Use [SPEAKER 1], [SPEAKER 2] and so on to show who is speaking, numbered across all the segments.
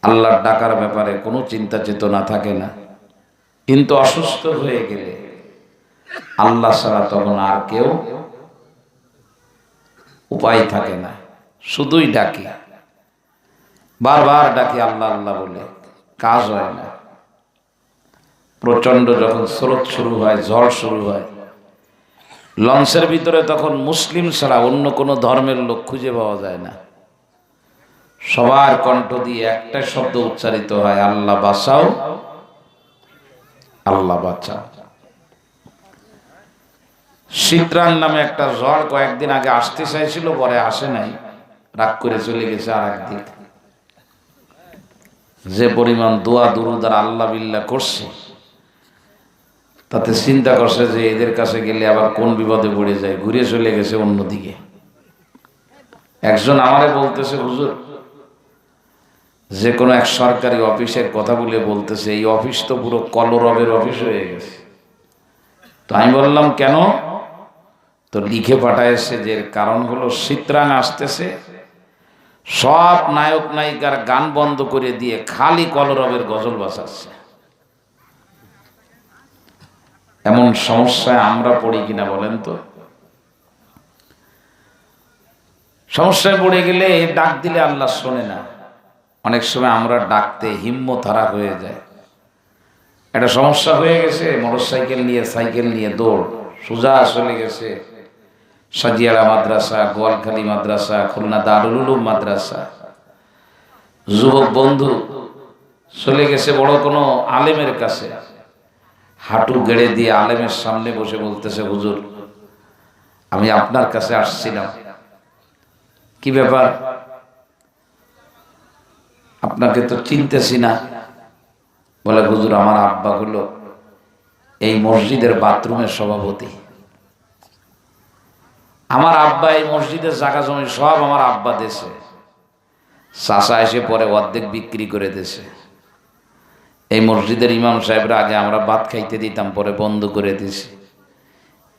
[SPEAKER 1] আল্লাহর ডাকার ব্যাপারে কোনো চিন্তা চেতনা থাকে না। কিন্তু অসুস্থ হয়ে গেলে আল্লাহ ছাড়া তখন আর কেউ উপায় থাকে না, শুধুই ডাকি, বারবার ডাকি আল্লাহ আল্লাহ বলে, কাজ হয় না। প্রচন্ড যখন স্রোত শুরু হয়, ঝড় শুরু হয়, লঞ্চের ভিতরে তখন মুসলিম ছাড়া অন্য কোনো ধর্মের লোক খুঁজে পাওয়া যায় না। সবার কণ্ঠ দিয়ে একটা শব্দ উচ্চারিত হয়, আল্লাহ বাঁচাও, আল্লাহ বাঁচাও। শীতরাং নামে একটা ঝড় কয়েকদিন আগে আসতে চাইছিল, পরে আসে নাই, রাগ করে চলে গেছে আর একদিক। যে পরিমাণ দোয়া দুরুদ আর আল্লাহ বিল্লাহ করছে, তাতে চিন্তা করছে যে এদের কাছে গেলে আবার কোন বিপদে পড়ে যায়, ঘুরে চলে গেছে অন্যদিকে। একজন আমারে বলতেছে, হুজুর যে কোনো এক সরকারি অফিসের কথা বলে বলতেছে, এই অফিস তো পুরো কলরবের অফিস হয়ে গেছে। তো আমি বললাম কেন? তো লিখে পাঠাইছে যে কারণ হলো শীতরাং আসতেছে, সব নায়ক নায়িকার গান বন্ধ করে দিয়ে খালি কলরবের গজল বাজাচ্ছে। এমন সমস্যায় আমরা পড়ি কিনা বলেন তো? সমস্যায় পড়ে গেলে ডাক দিলে আল্লাহ শোনে না। অনেক সময় আমরা ডাকতে হিম্মত হারা হয়ে যায়। একটা সমস্যা হয়ে গেছে, মোটরসাইকেল নিয়ে সাইকেল নিয়ে দৌড়, সোজা চলে গেছে সাজিয়ারা মাদ্রাসা, গোয়ালখালী মাদ্রাসা, খুলনা দারুল উলুম মাদ্রাসা। যুবক বন্ধু চলে গেছে বড় কোনো আলেমের কাছে, হাঁটু গেড়ে দিয়ে আলেমের সামনে বসে বলতেছে, হুজুর আমি আপনার কাছে আসছিলাম। কি ব্যাপার? আপনাকে তো চিনতেছি না। বলে, হুজুর আমার আব্বা হলো এই মসজিদের বাথরুমের সভাপতি। আমার আব্বা এই মসজিদের জায়গা জমি সব আমার আব্বা দেশে, চাচা এসে পরে অর্ধেক বিক্রি করে দেশে। এই মসজিদের ইমাম সাহেবরা আগে আমরা ভাত খাইতে দিতাম, পরে বন্ধ করে দিছি।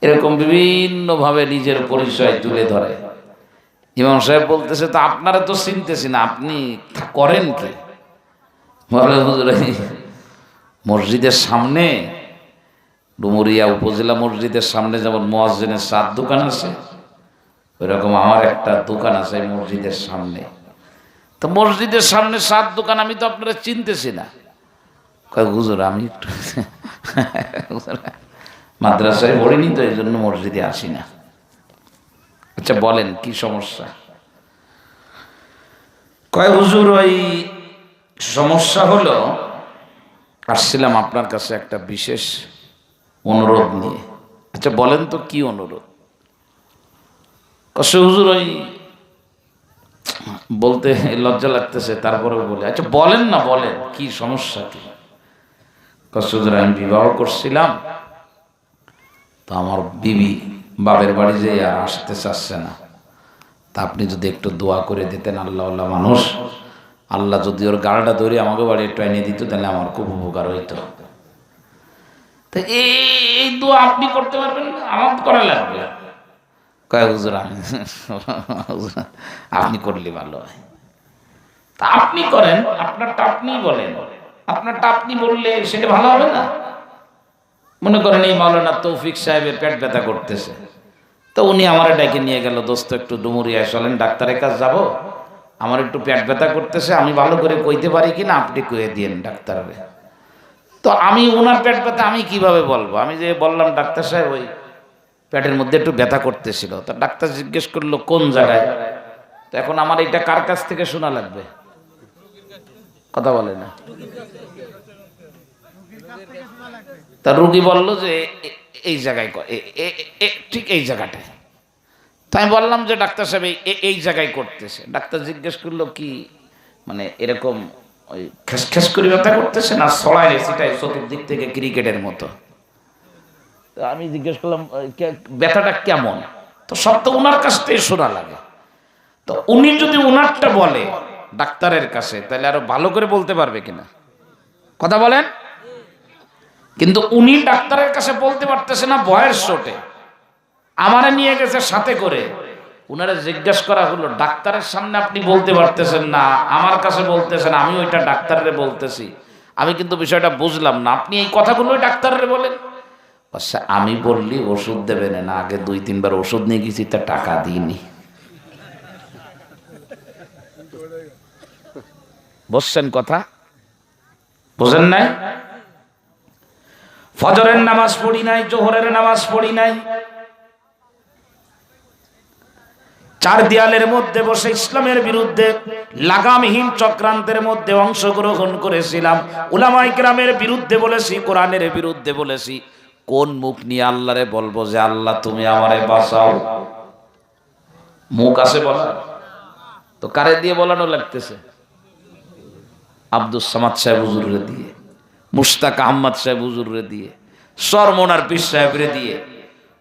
[SPEAKER 1] এরকম বিভিন্নভাবে নিজের পরিচয় তুলে ধরে। ইমাম সাহেব বলতেছে, তো আপনারা তো চিনতেছি না, আপনি করেন কি? বলে, হুজুর মসজিদের সামনে, ডুমুরিয়া উপজেলা মসজিদের সামনে যেমন মুয়াজ্জিনের চার দোকান আছে, ওইরকম আমার একটা দোকান আছে এই মসজিদের সামনে। তো মসজিদের সামনে চার দোকান, আমি তো আপনারা চিনতেছি না। কয়, হুজুর আমি একটু মাদ্রাসায় পড়িনি তো এই জন্য মসজিদে আসি না। আচ্ছা বলেন কি সমস্যা? কয়, হুজুর ওই সমস্যা হলো আসছিলাম আপনার কাছে একটা বিশেষ অনুরোধ নিয়ে। আচ্ছা বলেন তো কি অনুরোধ? কষ্ট হুজুর ওই বলতে লজ্জা লাগতেছে, তারপরেও বলে, আচ্ছা বলেন না, বলেন কি সমস্যা কি? কষ্ট হুজুর আমি বিবাহ করছিলাম, তো আমার বিবি বাবের বাড়ি যে আর আসতে চাচ্ছে না, তা আপনি যদি একটু দোয়া করে দিতেন, আল্লাহ আল্লাহ মানুষ, আল্লাহ যদি ওর গাড়াটা ধরে আমাকে বাড়ি একটু এনে দিত, তাহলে আমার খুব উপকার হইতো। তো এই দোয়া আপনি করতে পারবেন না, আমার করা লাগবে। কয়, হুজুর আপনি করলে ভালো হয়। তা আপনি করেন, আপনারটা আপনি বলেন, আপনারটা আপনি বললে সেটা ভালো হবে না? মনে করেন এই মাওলানা তৌফিক সাহেবের পেট ব্যথা করতেছে, তো উনি আমার ডাকে নিয়ে গেল, দোস্ত একটু ডুমুরিয়ায় চলেন, ডাক্তারের কাছে যাব, আমার একটু পেট ব্যথা করতেছে, আমি ভালো করে কইতে পারি কিনা আপনি কয়ে দিয়েন ডাক্তারে। তো আমি ওনার পেট ব্যথা আমি কিভাবে বলবো? আমি যে বললাম ডাক্তার সাহেব ওই পেটের মধ্যে একটু ব্যথা করতেছিল, তা ডাক্তার জিজ্ঞেস করলো কোন জায়গায়। তো এখন আমার এটা কার কাছ থেকে শোনা লাগবে? কথা বলে না। তা রুগী বললো যে এই জায়গায়, ঠিক এই জায়গাটায়। তাই আমি বললাম যে ডাক্তার সাহেব এই জায়গায় করতেছে। ডাক্তার জিজ্ঞেস করলো কি মানে এরকম ওই খেস খেস করে ব্যথা করতেছে না ছড়ায় সেটাই চতুর্দিক থেকে ক্রিকেটের মতো? তো আমি জিজ্ঞেস করলাম ব্যথাটা কেমন? তো সব তো ওনার কাছ থেকে শোনা লাগে। তো উনি যদি ওনারটা বলে ডাক্তারের কাছে, তাহলে আরো ভালো করে বলতে পারবে কিনা? কথা বলেন। কিন্তু উনি ডাক্তারের কাছে বলতে পারতেছে না, ভয়ের চোটে আমারে নিয়ে গেছে সাথে করে, উনারা জিজ্ঞাসা করা হলো, ডাক্তারের সামনে আপনি বলতে পারতেছেন না, আমার কাছে বলতেছেন, আমি ওইটা ডাক্তারের বলতেছি, আমি কিন্তু বিষয়টা বুঝলাম না, আপনি এই কথাগুলোই ডাক্তারের বলেন। আচ্ছা, আমি বললি ওষুধ দেবেন না, আগে 2-3 বার ওষুধ নিয়ে গেছি, তা টাকা দিইনি। বুঝছেন কথা? বুঝেন নাই? ফজরের নামাজ পড়ি নাই, জোহরের নামাজ পড়ি নাই, চার দেয়ালের মধ্যে বসে ইসলামের বিরুদ্ধে লাগামহীন চক্রান্তের মধ্যে অংশগ্রহণ করেছিলাম, উলামায়ে কেরামের বিরুদ্ধে বলেছি, কোরআনের বিরুদ্ধে বলেছি। কোন মুখ নিয়ে আল্লাহরে বলবো যে আল্লাহ তুমি আমারে বাঁচাও? মুখ আছে বলা? তো কারে দিয়ে বলানো লাগতেছে? আব্দুস সামাদ সাহেব হুজুরে দিয়ে, মুশতাক আহমদ সাহেব হুজুরে দিয়ে, সরমনার পীর সাহেবরে দিয়ে,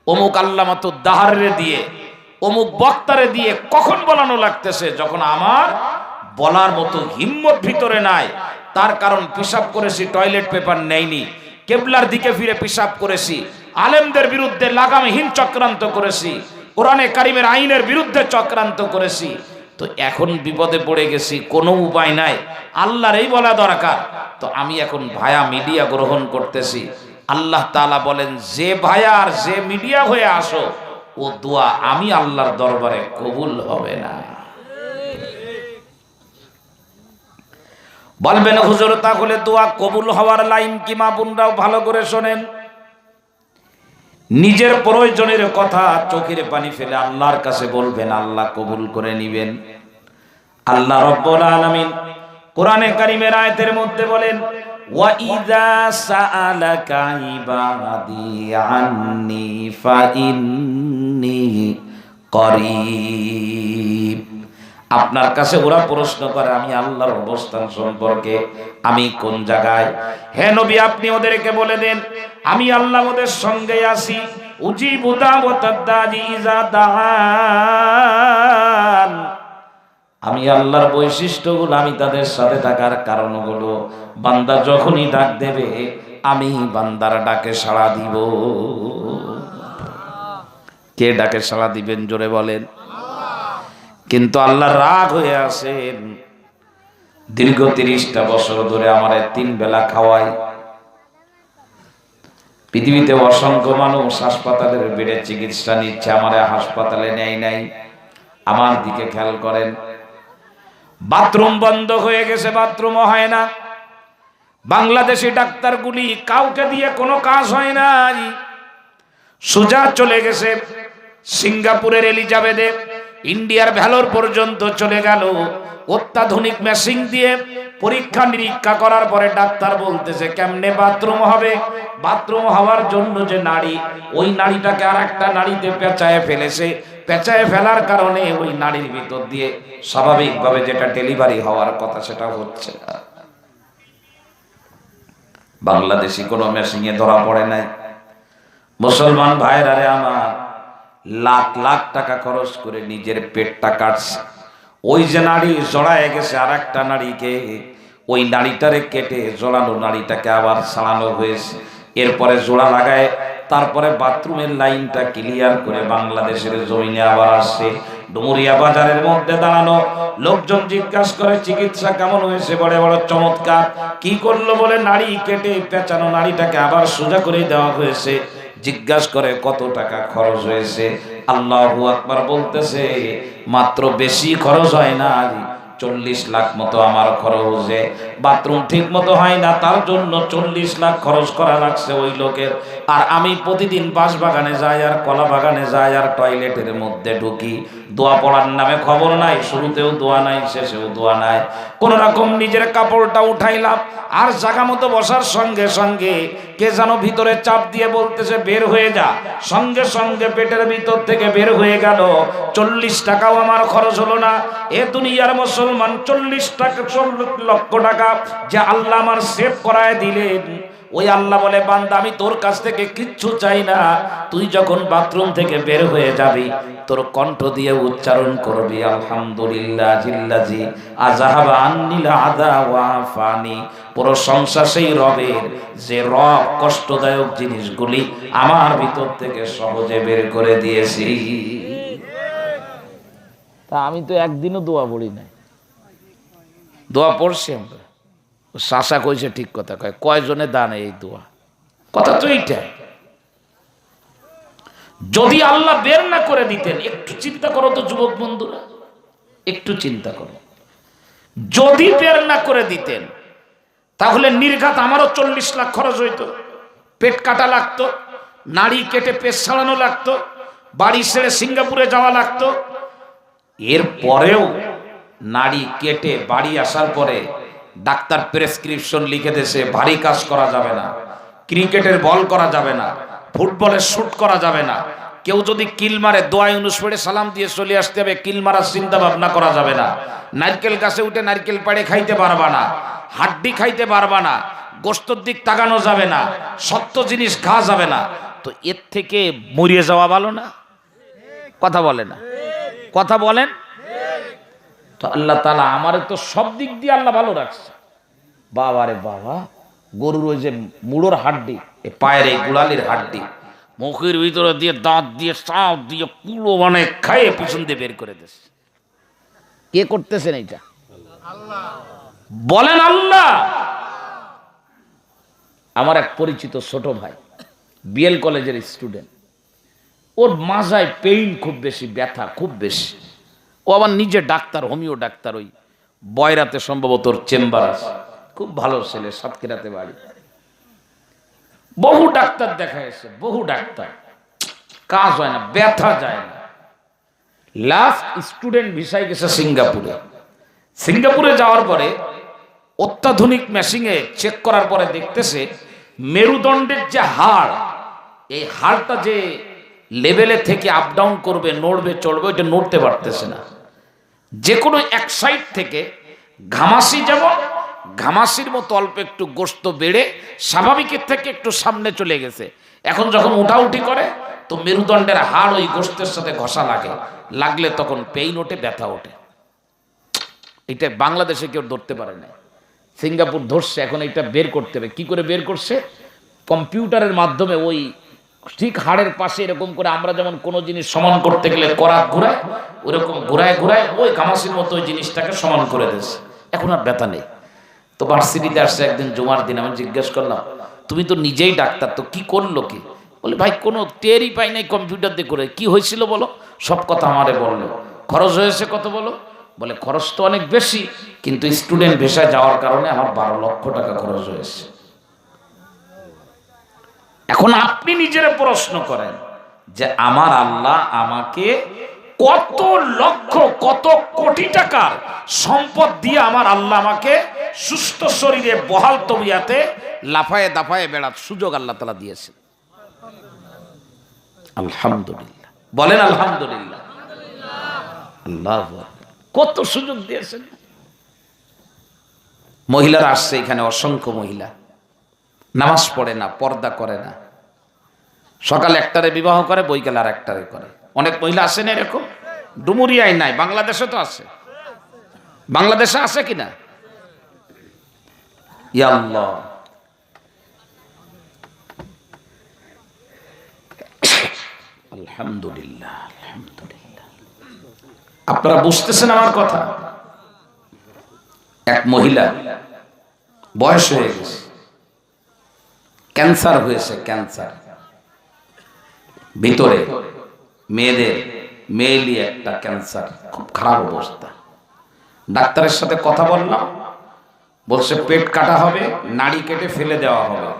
[SPEAKER 1] অমুক আল্লামাতুদ দাহারে দিয়ে, অমুক বক্তারে দিয়ে কখন বলানো লাগতেছে? যখন আমার বলার মতো হিম্মত ভিতরে নাই। তার কারণ পেশাব করেছি, টয়লেট পেপার নেইনি, কেবলার দিকে ফিরে পেশাব করেছি, আলেমদের বিরুদ্ধে লাগামহীন চক্রান্ত করেছি, কোরআনে কারিমের আইনের বিরুদ্ধে চক্রান্ত করেছি। তো এখন বিপদে পড়ে গেছি, কোনো উপায় নাই, আল্লাহর এই বলা দরকার। তো আমি এখন ভায়া মিডিয়া গ্রহণ করতেছি। আল্লাহ তাআলা বলেন, যে ভায়া আর যে মিডিয়া হয়ে আসো, ও দোয়া আমি আল্লাহর দরবারে কবুল হবে না। বলবেন হুজুর, তাহলে দোয়া কবুল হওয়ার লাইন কি? মা বোনরাও ভালো করে শোনেন। নিজের প্রয়োজনের কথা চোখের পানি ফেলে আল্লাহর কাছে বলবেন, আল্লাহ কবুল করে নিবেন। আল্লাহ রাব্বুল আলামিন কোরআনে কারীমের আয়াতের মধ্যে বলেন, ওয়া ইযা সাআলাকা ইবাদি আন্নী ফাইন্নী করিব। আপনার কাছে ওরা প্রশ্ন করে আমি আল্লাহর অবস্থান সম্পর্কে, আমি কোন জায়গায়। হে নবী, আপনি ওদেরকে বলে দেন আমি আল্লাহ ওদের সঙ্গে আছি। উজিবু দাওয়াতাদ দাঈ ইযা দাআন। আমি আল্লাহর বৈশিষ্ট্যগুলো, আমি তাদের সাথে থাকার কারণগুলো, বান্দা যখনই ডাক দেবে আমি বান্দার ডাকে সাড়া দিব। কে ডাকে সাড়া দিবেন? জোরে বলেন। কিন্তু আল্লাহ রাগ হয়ে আছেন। দীর্ঘ 30টা বছর ধরে আমারে 3 বেলা খাওয়াই। পৃথিবীতে অসংখ্য মানুষ হাসপাতালের বেডে চিকিৎসা নিচ্ছে, আমারে হাসপাতালে নেয় নাই। আমার দিকে খেয়াল করেন, বাথরুম বন্ধ হয়ে গেছে, বাথরুমও হয় না। বাংলাদেশি ডাক্তারগুলি কাউকে দিয়ে কোনো কাজ হয় না, সোজা চলে গেছে সিঙ্গাপুরের এলিজাবেথে, ইন্ডিয়ার ভ্যালোর পর্যন্ত চলে গেল। অত্যাধুনিক মেশিন দিয়ে পরীক্ষা নিরীক্ষা করার পরে ডাক্তার বলতেছে কেমনে বাথরুম হবে। বাথরুম হওয়ার জন্য যে নাড়ি, ওই নাড়িটাকে আর একটা নাড়িতে পেঁচায় ফেলেছে। পেঁচায় ফেলার কারণে ওই নাড়ির ভিতর দিয়ে স্বাভাবিকভাবে যেটা ডেলিভারি হওয়ার কথা সেটা হচ্ছে না। বাংলাদেশি কোনো মেশিনে ধরা পড়ে নাই। মুসলমান ভাইরা রে আমার, লাখ লাখ টাকা খরচ করে নিজের পেটটা কাটছে। ওই যে নাড়ি জড়ায় গেছে আর একটা নাড়িকে, ওই নাড়িটারে কেটে জোড়ানো নাড়িটাকে আবার ছাড়ানো হয়েছে। এরপরে জোড়া লাগায় তারপরে বাথরুমের লাইনটা ক্লিয়ার করে বাংলাদেশের জমিনে আবার আসছে। ডুমুরিয়া বাজারের মধ্যে দাঁড়ানো লোকজন জিজ্ঞাসা করে চিকিৎসা কেমন হয়েছে? বড় বড় চমৎকার। কি করলো বলে নাড়ি কেটে পেঁচানো নাড়িটাকে আবার সোজা করে দেওয়া হয়েছে। জিজ্ঞাসা করে কত টাকা খরচ হয়েছে? আল্লাহু আকবার বলতেছে, মাত্র বেশি খরচ হয় না, 40 লাখ মতো আমার খরচ হয়েছে। বাথরুম ঠিক মতো হয় না, তার জন্য 40 লাখ খরচ করা লাগছে ওই লোকের। আর আমি প্রতিদিন বাঁশ বাগানে যাই আর কলা বাগানে যাই আর টয়লেটের মধ্যে ঢুকি, দোয়া পড়ার নামে খবর নাই, শুরুতেও দোয়া নাই, শেষেও দোয়া নাই। কোন রকম নিজের কাপড়টা উঠাইলাম আর জায়গা মতো বসার সঙ্গে সঙ্গে কে যেন ভিতরে চাপ দিয়ে বলতেছে বের হয়ে যা। সঙ্গে সঙ্গে পেটের ভিতর থেকে বের হয়ে গেল। 40 টাকাও আমার খরচ হলো না। এ দুনিয়ার মুসলমান 40 লক্ষ টাকা যে আল্লাহ আমার সেভ করায় দিলেন, ওই আল্লাহ বলে বান্দা আমি তোর কাছ থেকে কিচ্ছু চাই না। তুই যখন বাথরুম থেকে বের হয়ে যাবি, তোর কণ্ঠ দিয়ে উচ্চারণ করবি আলহামদুলিল্লাহ জিল্লাজি আযাহাবা আন্নিল আযা ওয়া আফানি। প্রশংসা সেই রবের যে রব কষ্টদায়ক জিনিসগুলি আমার ভিতর থেকে সহজে বের করে দিয়েছি। তা আমি তো একদিনও দোয়া পড়ি নাই। দোয়া পড়ছি আমরা। চাচা কইছে ঠিক কথা, কয় কয়জনে দান এই দোয়া, কথা তো এইটা। যদি আল্লাহ বের না করে দিতেন, একটু চিন্তা করো তো যুবক বন্ধুরা, একটু চিন্তা করো, যদি বের না করে দিতেন তাহলে নির্ঘাত আমারও 40 লাখ খরচ হইতো, পেট কাটা লাগতো, নাড়ি কেটে পেট ছাড়ানো লাগতো, বাড়ি ছেড়ে সিঙ্গাপুরে যাওয়া লাগতো। এরপরেও নাড়ি কেটে বাড়ি আসার পরে ডাক্তার প্রেসক্রিপশন লিখে দিয়েছে ভারী কাজ করা যাবে না, ক্রিকেটের বল করা যাবে না, ফুটবলের শুট করা যাবে না, কেউ যদি কিল মারে দোয়া ইউনুস পড়ে সালাম দিয়ে চলে আসতে হবে, কিল মারার চিন্তা ভাবনা করা যাবে না, নারকেল গাছে উঠে নারকেল পাড়ে খাইতে পারবা না, হাড্ডি খাইতে পারবা না, গোস্তর দিক তাকানো যাবে না, শক্ত জিনিস খাওয়া যাবে না। তো এর থেকে মরিয়ে যাওয়া ভালো না? কথা বলে না, কথা বলেন তো। আল্লাহ তাআলা আমারে তো সব দিক দিয়ে আল্লাহ ভালো রাখছে। বাবা রে বাবা, গরুর ওই যে মুড়োর হাড্ডি, এই পায়ের এই গুড়ালির হাড্ডি মুখের ভিতরে দিয়ে দাঁত দিয়ে সাপ দিয়ে পুরো মানে খাইয়ে পিছন দিয়ে বের করে দিচ্ছে। কে করতেছেন এইটা? বলেন আল্লাহ। আমার এক পরিচিত ছোট ভাই, বিএল কলেজের স্টুডেন্ট, ওর মাজায় পেইন খুব বেশি, ব্যথা খুব বেশি। ও আবার নিজে ডাক্তার, হোমিও ডাক্তার, ওই বয়রাতে সম্ভবত ওর চেম্বার আছে, খুব ভালো ছেলে, সাতক্ষীরাতে বাড়ি। বহু ডাক্তার দেখা গেছে, বহু ডাক্তার, কাজ হয় না, ব্যথা যায় না। লাস্ট স্টুডেন্ট ভিসায় গেছে সিঙ্গাপুরে। সিঙ্গাপুরে যাওয়ার পরে অত্যাধুনিক মেশিনে চেক করার পরে দেখতেছে মেরুদণ্ডের যে হাড়, এই হাড়টা যে লেভেলে থেকে আপ ডাউন করবে, নড়বে চড়বে, ওইটা নড়তে পারতেছে না। যে কোনো এক সাইড থেকে ঘামাসি, যেমন ঘামাসির মতো অল্প একটু গোস্ত বেড়ে স্বাভাবিকের থেকে একটু সামনে চলে গেছে। এখন যখন উঠাউঠি করে তো মেরুদণ্ডের হাড় ওই গোস্তের সাথে ঘষা লাগে, লাগলে তখন পেইন ওঠে, ব্যথা ওঠে। এটা বাংলাদেশে কেউ ধরতে পারে না, সিঙ্গাপুর ধরছে। এখন এটা বের করতে হবে। কি করে বের করছে? কম্পিউটারের মাধ্যমে ওই ঠিক হাড়ের পাশে এরকম করে আমরা যেমন কোনো জিনিস সমান করতে গেলে করাত ঘুরায়, ওরকম ঘুরায় ঘুরায় ওই ঘামাসির মতো ওই জিনিসটাকে সমান করে দিয়েছে। এখন আর ব্যথা নেই। তো ভার্সিটিতে আসছে একদিন জুমার দিন, আমি জিজ্ঞেস করলাম, তুমি তো নিজেই ডাক্তার, তো কি করলো কি? বলে ভাই কোনো টেরই পাই নাই, কম্পিউটার দিয়ে করে। কি হয়েছিল বলো? সব কথা আমারে বললো। খরচ হয়েছে কত বলো? বলে খরচ তো অনেক বেশি, কিন্তু স্টুডেন্ট ভিসায় যাওয়ার কারণে আমার 12 লক্ষ টাকা খরচ হয়েছে। এখন আপনি নিজেরা প্রশ্ন করেন যে আমার আল্লাহ আমাকে কত লক্ষ কত কোটি টাকার সম্পদ দিয়ে আমার আল্লাহ আমাকে সুস্থ শরীরে বহাল তবিয়াতে লাফায়ে দাফায়ে বেড়ার সুযোগ আল্লাহ তাআলা দিয়েছেন। আলহামদুলিল্লাহ, বলেন আলহামদুলিল্লাহ। আল্লাহু আকবার, কত সুযোগ দিয়েছেন। মহিলারা আসছে এখানে, অসংখ্য মহিলা নামাজ পড়ে না, পর্দা করে না, সকাল একটারে বিবাহ করে, বৈকাল আর একটারে করে। অনেক মহিলা আছে না এরকম? ডুমুরিয়ায় নাই, বাংলাদেশে তো আছে। বাংলাদেশে আছে কিনা? ইয়া আল্লাহ, আলহামদুলিল্লাহ, আলহামদুলিল্লাহ। আপনারা বুঝতেছেন আমার কথা? এক মহিলা বয়স হয়ে গেছে, ক্যান্সার হয়েছে, ক্যান্সার ভিতরে, মেয়েদের মেয়েলি একটা ক্যান্সার, খুব খারাপ অবস্থা। ডাক্তারের সাথে কথা বললাম, বলছে পেট কাটা হবে, নাড়ি কেটে ফেলে দেওয়া হবে।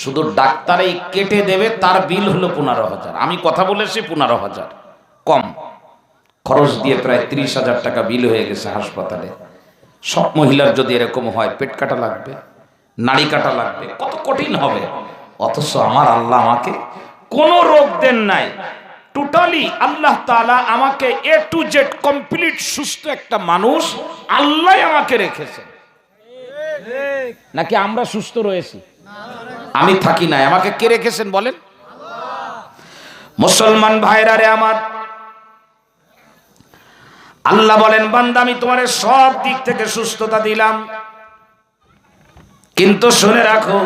[SPEAKER 1] শুধু ডাক্তারই কেটে দেবে, তার বিল হলো 15,000। আমি কথা বলেছি 15,000, কম খরচ দিয়ে প্রায় 30,000 টাকা বিল হয়ে গেছে হাসপাতালে। সব মহিলার যদি এরকম হয়, পেট কাটা লাগবে, নাড়ি কাটা লাগবে, কত কঠিন হবে। অথচ আমার আল্লাহ আমাকে কোনো রোগ দেন নাই, টোটালি আল্লাহ তাআলা আমাকে এ টু জেড কমপ্লিট সুস্থ একটা মানুষ আল্লাহ আমাকে রেখেছেন। নাকি আমরা সুস্থ রয়েছি? আমি থাকি নাই, আমাকে কে রেখেছেন বলেন? মুসলমান ভাইরা রে আমার, আল্লাহ বলেন বান্দা আমি তোমার সব দিক থেকে সুস্থতা দিলাম, কিন্তু শুনে রাখো,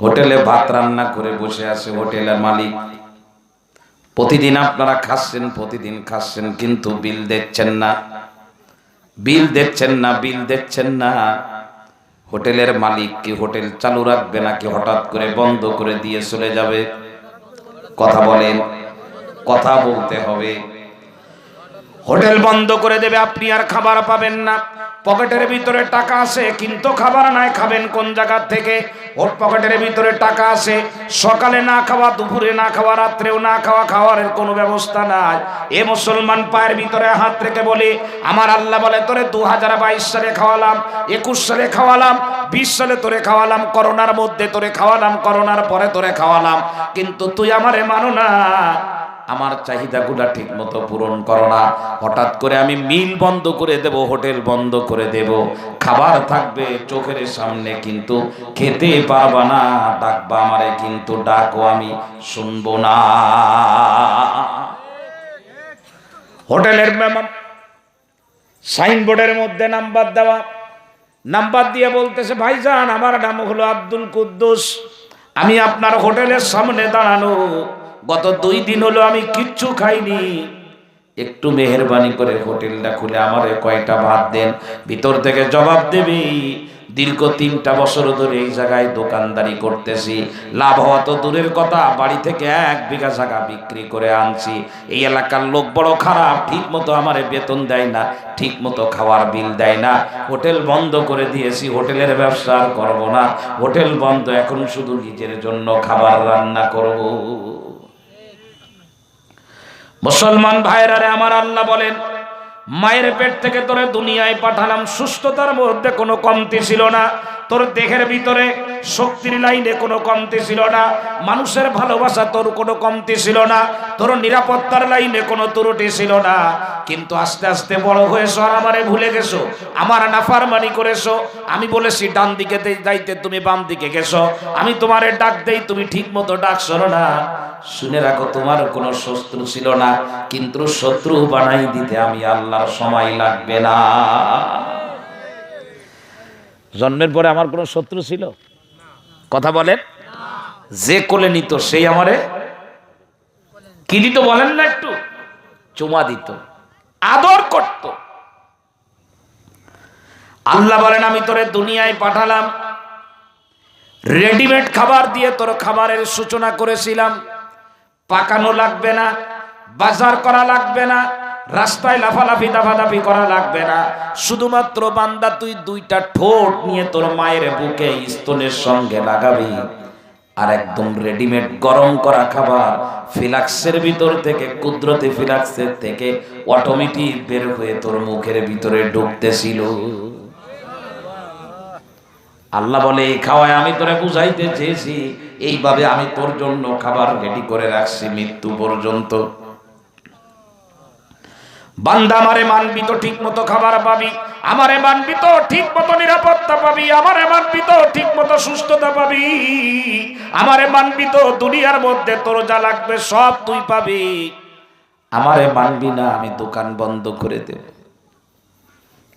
[SPEAKER 1] হোটেলে ভাত রান্না করে বসে আছে হোটেলের মালিক, প্রতিদিন আপনারা খাচ্ছেন, প্রতিদিন খাচ্ছেন, কিন্তু বিল দিচ্ছেন না, বিল দিচ্ছেন না, বিল দিচ্ছেন না। হোটেলের মালিক কি হোটেল চালু রাখবে নাকি হঠাৎ করে বন্ধ করে দিয়ে চলে যাবে? কথা বলেন, কথা বলতে হবে। হোটেল বন্ধ করে দেবে, আপনি আর খাবার পাবেন না। পকেটের ভিতরে টাকা আছে কিন্তু খাবার নাই, খাবেন কোন জায়গা থেকে? ওর পকেটের ভিতরে টাকা আছে, সকালে না খাওয়া, দুপুরে না খাওয়া, রাত্রেও না খাওয়া, খাওয়ারের কোনো ব্যবস্থা নাই। এ মুসলমান পায়ের ভিতরে হাত রেখে বলে, আমার আল্লাহ বলে তোরে 2022 সালে খাওয়ালাম, 21 সালে খাওয়ালাম, 20 সালে তোরে খাওয়ালাম, করোনার মধ্যে তোরে খাওয়ালাম, করোনার পরে তোরে খাওয়ালাম, কিন্তু তুই আমারে মানো না, আমার চাহিদাগুলা ঠিক মতো পূরণ করো না। হঠাৎ করে আমি মিল বন্ধ করে দেব, হোটেল বন্ধ করে দেব, খাবার থাকবে চোখের সামনে কিন্তু খেতে পারবা না, ডাকবা আমারে কিন্তু ডাকো আমি শুনবো না। হোটেলের সাইনবোর্ডের মধ্যে নাম্বার দেওয়া, নাম্বার দিয়ে বলতেছে, ভাইজান আমার নাম হলো আব্দুল কুদ্দুস, আমি আপনার হোটেলের সামনে দাঁড়ানো, গত 2 দিন হলো আমি কিচ্ছু খাইনি, একটু মেহেরবানি করে হোটেলটা খুলে আমারে কয়টা ভাত দেন। ভিতর থেকে জবাব দেবে, দীর্ঘ 3টা বছর ধরে এই জায়গায় দোকানদারি করতেছি, লাভ হওয়া তো দূরের কথা, বাড়ি থেকে 1 বিঘা জায়গা বিক্রি করে আনছি, এই এলাকার লোক বড় খারাপ, ঠিক মতো আমারে বেতন দেয় না, ঠিক মতো খাওয়ার বিল দেয় না, হোটেল বন্ধ করে দিয়েছি, হোটেলের ব্যবসা আর করবো না, হোটেল বন্ধ, এখন শুধু নিজের জন্য খাবার রান্না করব। মুসলমান ভাইরা রে আমার, আল্লাহ বলেন, মায়ের পেট থেকে তোরে দুনিয়ায় পাঠালাম, সুস্থতার মধ্যে কোনো কমতি ছিল না, তোর দেহের ভিতরে শক্তির লাইনে কোনো কমতি ছিল না, মানুষের ভালোবাসা তোর কোনো কমতি ছিল না, তোর নিরাপত্তার লাইনে কোনো ত্রুটি ছিল না, কিন্তু আস্তে আস্তে বড় হয়েছো আর আমারে ভুলে গেছো, আমার নাফরমানি করেছো, আমি বলেছি ডান দিকে যাইতে তুমি বাম দিকে গেছো, আমি তোমারে ডাক দেই তুমি ঠিক মতো ডাক শোনো না। শুনে রাখো, তোমার কোনো শত্রু ছিল না, কিন্তু শত্রু বানাই দিতে আমি আল্লাহর সময় লাগবে না। জন্মের পরে আমার কোনো শত্রু ছিল? কথা বলেন। যে কোলে নিত সেই আমারে কি দিত বলেন না, একটু চুমা দিত, আদর করত। আল্লাহ বলেন, আমি তোরে দুনিয়ায় পাঠালাম, রেডিমেড খাবার দিয়ে তোর খাবারের সূচনা করেছিলাম, পাকানো লাগবে না, বাজার করা লাগবে না, রাস্তায় লাফালাফি দাফাদাফি করা লাগবে না, শুধুমাত্র বান্দা তুই 2টা ঠোঁট নিয়ে তোর মায়ের বুকে স্তনের সঙ্গে লাগাবি, আর একদম রেডিমেড গরম করা খাবার ফ্লাক্সের ভিতর থেকে, কুদরতি ফ্লাক্সের থেকে অটোমেটিক বের হয়ে তোর মুখের ভিতরে ঢুকতেছিল। আল্লাহ বলে, এই খাওয়ায় আমি তোরে বুঝাইতে চেয়েছি, এইভাবে আমি তোর জন্য খাবার রেডি করে রাখছি মৃত্যু পর্যন্ত। বান্দা আমারে মানবি তো ঠিক মতো খাবার পাবি, আমারে মানবি তো ঠিক মতো নিরাপত্তা পাবি, আমারে মানবি তো ঠিক মতো সুস্থতা পাবি, আমারে মানবি তো দুনিয়ার মধ্যে তোর যা লাগবে সব তুই পাবি। আমারে মানবি না, আমি দোকান বন্ধ করে দেব,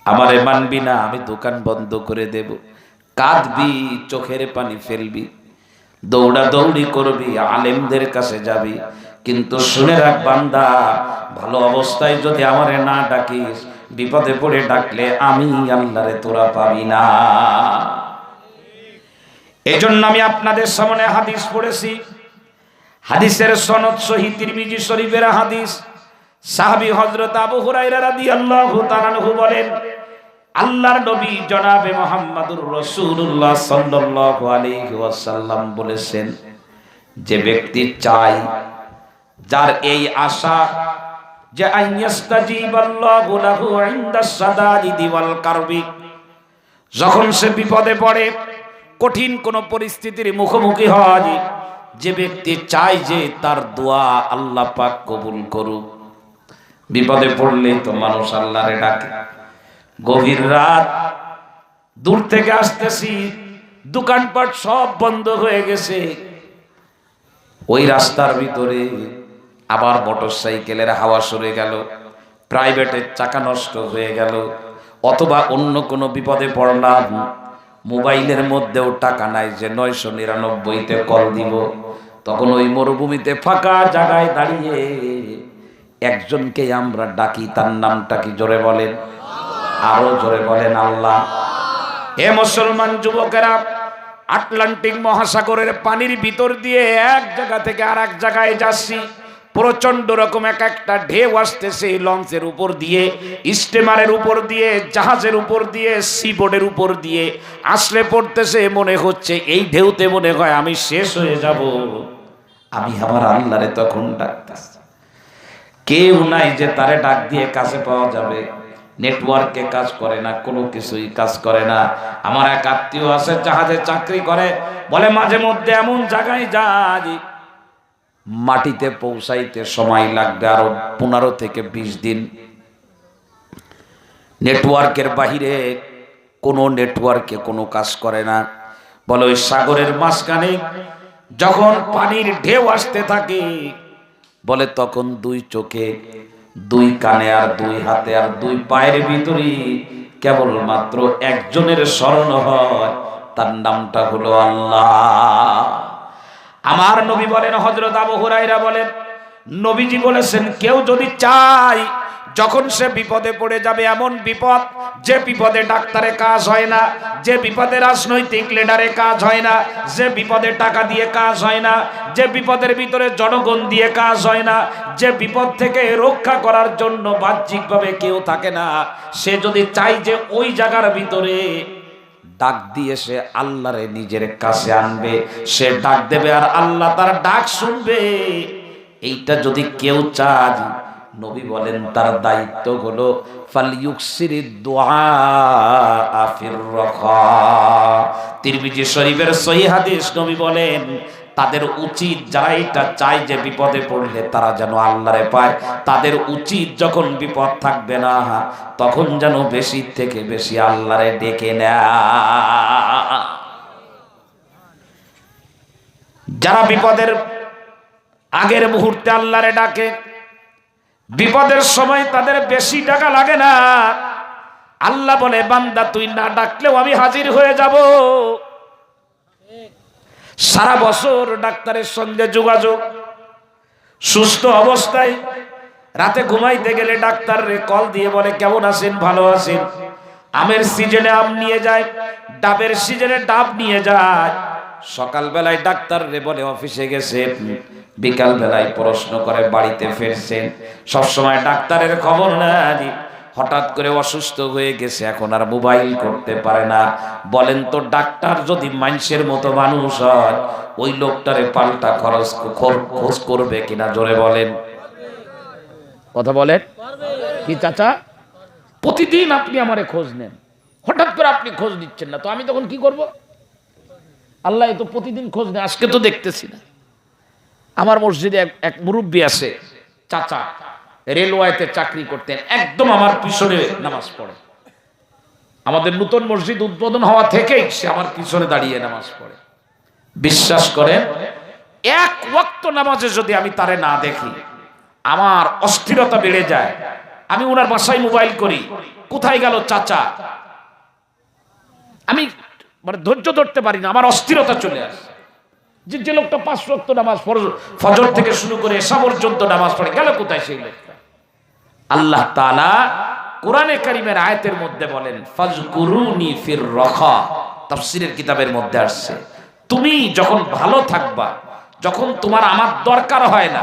[SPEAKER 1] আমারে মানবি না, আমি দোকান বন্ধ করে দেব, কাঁদবি, চোখের পানি ফেলবি, দৌড়া দৌড়ি করবি, আলেমদের কাছে যাবি, কিন্তু শুনে রাখ বান্দা, ভালো অবস্থায় যদি আমারে না ডাকিস, বিপদে পড়ে ডাকলে আমি আল্লাহরে তোরা পাবি না। এজন্য আমি আপনাদের সামনে হাদিস পড়েছি, হাদিসের সনদ সহিহ তিরমিজি শরীফের হাদিস। সাহাবী হযরত আবু হুরায়রা রাদিয়াল্লাহু তাআলা আনহু বলেন, আল্লাহর নবী জনাবে মুহাম্মদুর রাসূলুল্লাহ সাল্লাল্লাহু আলাইহি ওয়াসাল্লাম বলেছেন, যে ব্যক্তি চায়, যার এই আশা যে আইয়াস্তাজিবাল্লাহু লাহু ইনদাস সাদাদি ওয়াল কারবি, যখন সে বিপদে পড়ে, কঠিন কোন পরিস্থিতির মুখোমুখি হয়, যে ব্যক্তি চায় যে তার দোয়া আল্লাহ পাক কবুল করুক। বিপদে পড়লে তো মানুষ আল্লাহরে ডাকে, গভীর রাত, দূর থেকে আসতেছি, দোকানপাট সব বন্ধ হয়ে গেছে, ওই রাস্তার ভিতরে আবার মোটরসাইকেলের হাওয়া সরে গেল, প্রাইভেটের চাকা নষ্ট হয়ে গেল, অথবা অন্য কোনো বিপদে পড়লাম, মোবাইলের মধ্যেও টাকা নাই যে 999-তে কল দিব, তখন ওই মরুভূমিতে ফাঁকা জায়গায় দাঁড়িয়ে একজনকে আমরা ডাকি, তার নামটা কি? জোরে বলেন, আরো জোরে বলেন, আল্লাহ। হে মুসলমান যুবকেরা, আটলান্টিক মহাসাগরের পানির ভিতর দিয়ে এক জায়গা থেকে আর এক জায়গায় যাচ্ছি। প্রচন্ড রকম এক একটা ঢেউ আসতেছে, লঞ্চের উপর দিয়ে, স্টিমারের উপর দিয়ে, জাহাজের উপর দিয়ে, সিবোর্ডের উপর দিয়ে আসলে পড়তেছে। মনে হচ্ছে এই ঢেউতে মনে হয় আমি শেষ হয়ে যাব। আমি আমার আল্লাহরে তখন ডাকতেছি, কেউ নাই যে তারে ডাক দিয়ে কাছে পাওয়া যাবে। নেটওয়ার্কে কাজ করে না, কোনো কিছুই কাজ করে না। আমার এক আত্মীয় আছে, জাহাজে চাকরি করে, বলে মাঝে মধ্যে এমন জায়গায় যাই মাটিতে পৌঁছাইতে সময় লাগবে আরো 15 থেকে 20 দিন। নেটওয়ার্কের বাহিরে কোনো নেটওয়ার্কে কোনো কাজ করে না। বলে ওই সাগরের মাঝখানে যখন পানির ঢেউ আসতে থাকে, বলে তখন 2 চোখে, 2 কানে আর 2 হাতে আর 2 পায়ের ভিতরে কেবলমাত্র একজনের স্মরণ হয়, তার নামটা হলো আল্লাহ। আমার নবী বলেন, হযরত আবু হুরায়রা বলেন, নবীজি বলেছেন, কেউ যদি চায় যখন সে বিপদে পড়ে যাবে, এমন বিপদ যে বিপদে ডাক্তারে কাজ হয় না, যে বিপদে রাজনৈতিক লিডারে কাজ হয় না, যে বিপদে টাকা দিয়ে কাজ হয় না, যে বিপদের ভিতরে জনগণ দিয়ে কাজ হয় না, যে বিপদ থেকে রক্ষা করার জন্য বাহ্যিকভাবে কেউ থাকে না, সে যদি চায় যে ওই জায়গার ভিতরে ডাক দিয়ে সে আল্লাহরে নিজের কাছে আনবে, সে ডাক দেবে আর আল্লাহ তার ডাক শুনবে। এইটা যদি কেউ চায়, নবী বলেন তার দায়িত্ব হলো ফালইউকসিরিদ দুআ ফির রাখা। তিরমিজি শরীফের সহিহ হাদিস, নবী বলেন তাদের উচিত, যারা এটা চায় যে বিপদে পড়লে তারা যেন আল্লাহরে পায়, তাদের উচিত যখন বিপদ থাকবে না তখন যেন বেশি থেকে বেশি আল্লাহরে ডেকে নেয়। যারা বিপদের আগের মুহূর্তে আল্লাহরে ডাকে, বিপদের সময় তাদের বেশি টাকা লাগে না। আল্লাহ বলে, বান্দা তুই না ডাকলেও আমি হাজির হয়ে যাব। সারা বছর ডাক্তারের সঙ্গে যোগাযোগ, সুস্থ অবস্থায় রাতে ঘুমাইতে গেলে ডাক্তার রে কল দিয়ে বলে, কেমন আছেন, ভালো আছেন? আমের সিজনে আম নিয়ে যায়, ডাবের সিজনে ডাব নিয়ে যায়। সকাল বেলায় ডাক্তার রে বলে অফিসে গেছে, বিকাল বেলায় প্রশ্ন করে বাড়িতে ফিরছেন। সবসময় ডাক্তারের খবর নাই। হঠাৎ করে অসুস্থ হয়ে গেছে, এখন আর মোবাইল করতে পারে না। বলেন তো, ডাক্তার যদি মানুষের মতো মানুষ হয়, ওই লোকটারে পাল্টা খোঁজ করবে কিনা? জোরে বলেন, কথা বলেন কি চাচা? প্রতিদিন আপনি আমারে খোঁজ নেন, হঠাৎ করে আপনি খোঁজ নিচ্ছেন না, তো আমি তখন কি করব? আল্লাহ তো প্রতিদিন খোঁজ নেয়, আজকে তো দেখতেছি না। আমার মসজিদে এক মুরব্বী আছে, চাচা, রেলওয়েতে চাকরি করতেন, একদম আমার পিছনে নামাজ পড়ে। আমাদের নতুন মসজিদ উদ্বোধন হওয়া থেকেই সে আমার পিছনে দাঁড়িয়ে নামাজ পড়ে। বিশ্বাস করেন, এক ওয়াক্ত নামাজে যদি আমি তারে না দেখি, আমার অস্থিরতা বেড়ে যায়। আমি ওনার বাসায় মোবাইল করি, কোথায় গেল চাচা? আমি মানে ধৈর্য ধরতে পারি না, আমার অস্থিরতা চলে আসে। যে লোকটা 5 ওয়াক্ত নামাজ ফজর থেকে শুরু করে এশা পর্যন্ত নামাজ পড়ে, গেল কোথায় সেই লোকটা? আল্লাহ তাআলা কোরআনে কারীমের আয়াতের মধ্যে বলেন, ফাজকুরুনি ফির রাখা। তাফসীরের কিতাবের মধ্যে আসছে, তুমি যখন ভালো থাকবা, যখন তোমার আমার দরকার হয় না,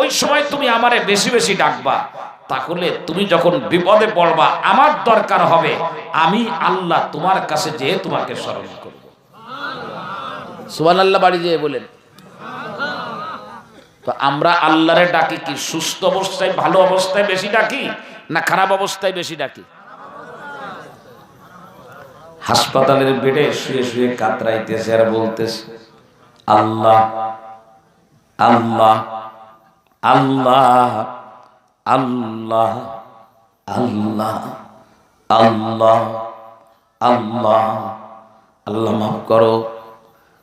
[SPEAKER 1] ওই সময় তুমি আমারে বেশি বেশি ডাকবা। তাহলে তুমি যখন বিপদে পড়বা, আমার দরকার হবে, আমি আল্লাহ তোমার কাছে যেয়ে তোমাকে স্মরণ করব। সুবহানাল্লাহ বাড়ি যেয়ে বলেন। তো আমরা আল্লাহরে ডাকি কি সুস্থ অবস্থায়, ভালো অবস্থায় বেশি ডাকি, না খারাপ অবস্থায় বেশি ডাকি? হাসপাতালের বেডে শুয়ে শুয়ে কাতরাইতেছে আর বলতেছে, আল্লাহ আল্লাহ আল্লাহ আল্লাহ আল্লাহ আল্লাহ আল্লাহ, আল্লাহ মাফ করো।